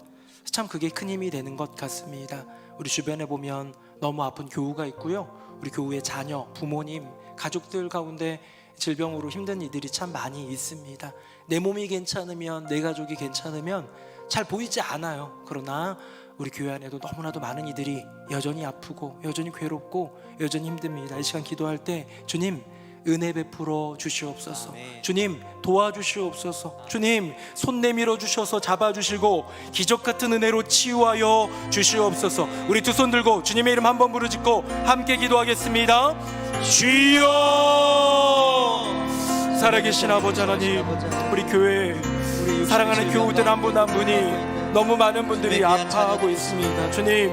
참 그게 큰 힘이 되는 것 같습니다. 우리 주변에 보면 너무 아픈 교우가 있고요, 우리 교우의 자녀, 부모님, 가족들 가운데 질병으로 힘든 이들이 참 많이 있습니다. 내 몸이 괜찮으면, 내 가족이 괜찮으면 잘 보이지 않아요. 그러나 우리 교회 안에도 너무나도 많은 이들이 여전히 아프고 여전히 괴롭고 여전히 힘듭니다. 이 시간 기도할 때 주님 은혜 베풀어 주시옵소서. 아멘. 주님 도와주시옵소서. 주님 손 내밀어 주셔서 잡아주시고 기적 같은 은혜로 치유하여 주시옵소서. 우리 두 손 들고 주님의 이름 한번 부르짖고 함께 기도하겠습니다. 주여, 살아계신 아버지 하나님, 우리 교회 사랑하는 교우들 한 분 한 분이 너무 많은 분들이 아파하고 있습니다. 주님,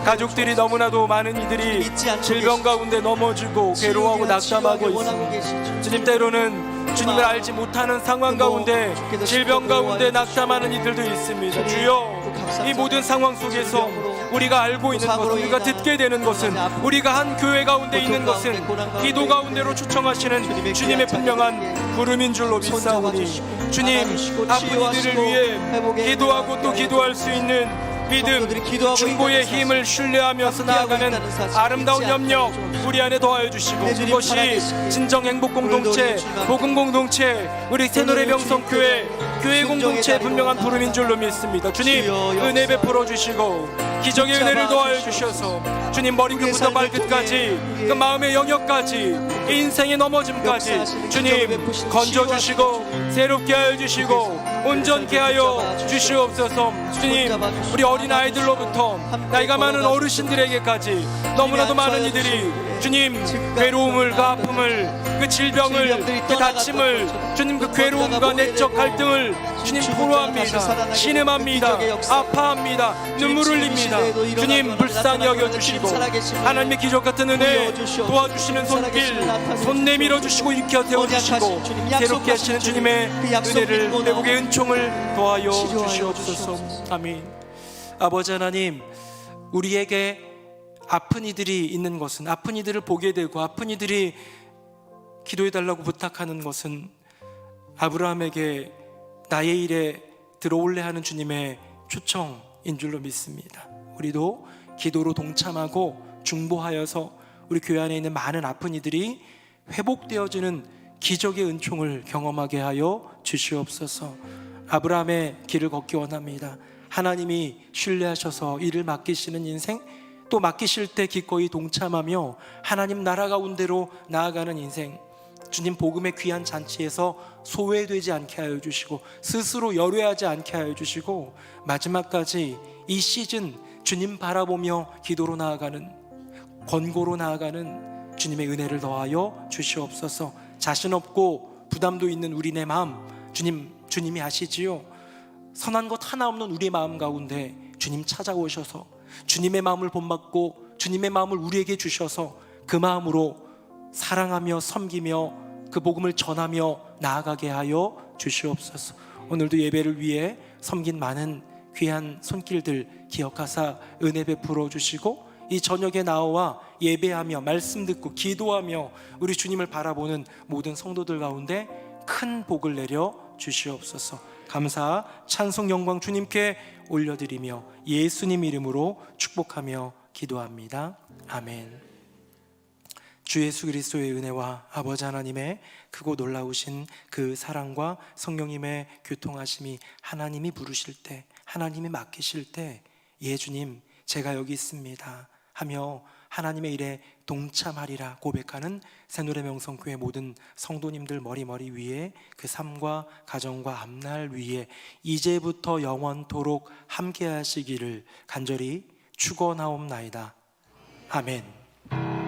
가족들이 너무나도 많은 이들이 질병 가운데 넘어지고 괴로워하고 낙담하고 있습니다. 주님, 때로는 주님을 알지 못하는 상황 가운데, 질병 가운데 낙담하는 이들도 있습니다. 주여, 이 모든 상황 속에서 우리가 알고 있는 것은, 우리가 듣게 되는 것은, 우리가 한 교회 가운데 있는 것은 기도 가운데로 초청하시는 주님의 분명한 부름인 줄로 믿사오니, 주님 아픈 이들을 위해 기도하고 또 기도할 수 있는 믿음, 중보의 힘을 신뢰하면서 나아가는 아름다운 협력 우리 안에 더하여 주시고, 그것이 진정 행복 공동체, 복음 공동체, 우리 새노래 명성교회 교회 공동체의 분명한 부름인 줄로 믿습니다. 주님 은혜 베풀어 주시고 기적의 은혜를 더하여 주셔서 주님 머리끝부터 발끝까지, 그 마음의 영역까지, 인생의 넘어짐까지 주님 건져주시고 새롭게 하여 주시고 온전케 하여 주시옵소서. 주님, 우리 어린아이들로부터 나이가 많은 어르신들에게까지 너무나도 많은 이들이 주님 괴로움을, 그 아픔을, 그 질병을, 그 다침을, 주님 그 괴로움과 내적 갈등을 주님 토로합니다. 신음합니다. 아파합니다. 눈물 흘립니다. 주님 불쌍히 여겨주시고 하나님의 기적 같은 은혜, 도와주시는 손길, 손 내밀어 주시고 일으켜 세워주시고 새롭게 하시는 주님의 은혜를, 회복의 은총을 더하여 주시옵소서. 아멘. 아버지 하나님, 우리에게 아픈 이들이 있는 것은, 아픈 이들을 보게 되고 아픈 이들이 기도해달라고 부탁하는 것은 아브라함에게 나의 일에 들어올래 하는 주님의 초청인 줄로 믿습니다. 우리도 기도로 동참하고 중보하여서 우리 교회 안에 있는 많은 아픈 이들이 회복되어지는 기적의 은총을 경험하게 하여 주시옵소서. 아브라함의 길을 걷기 원합니다. 하나님이 신뢰하셔서 일을 맡기시는 인생, 또 맡기실 때 기꺼이 동참하며 하나님 나라 가운데로 나아가는 인생, 주님 복음의 귀한 잔치에서 소외되지 않게 하여 주시고 스스로 열외하지 않게 하여 주시고 마지막까지 이 시즌 주님 바라보며 기도로 나아가는, 권고로 나아가는 주님의 은혜를 더하여 주시옵소서. 자신 없고 부담도 있는 우리 내 마음 주님이 아시지요. 선한 것 하나 없는 우리의 마음 가운데 주님 찾아오셔서 주님의 마음을 본받고 주님의 마음을 우리에게 주셔서 그 마음으로 사랑하며 섬기며 그 복음을 전하며 나아가게 하여 주시옵소서. 오늘도 예배를 위해 섬긴 많은 귀한 손길들 기억하사 은혜 베풀어 주시고, 이 저녁에 나와 예배하며 말씀 듣고 기도하며 우리 주님을 바라보는 모든 성도들 가운데 큰 복을 내려 주시옵소서. 감사 찬송 영광 주님께 올려드리며 예수님 이름으로 축복하며 기도합니다. 아멘. 주 예수 그리스도의 은혜와 아버지 하나님의 크고 놀라우신 그 사랑과 성령님의 교통하심이, 하나님이 부르실 때, 하나님이 맡기실 때 예 주님 제가 여기 있습니다 하며 하나님의 일에 동참하리라 고백하는 새노래 명성교회 모든 성도님들 머리 위에, 그 삶과 가정과 앞날 위에 이제부터 영원토록 함께 하시기를 간절히 축원하옵나이다. 아멘.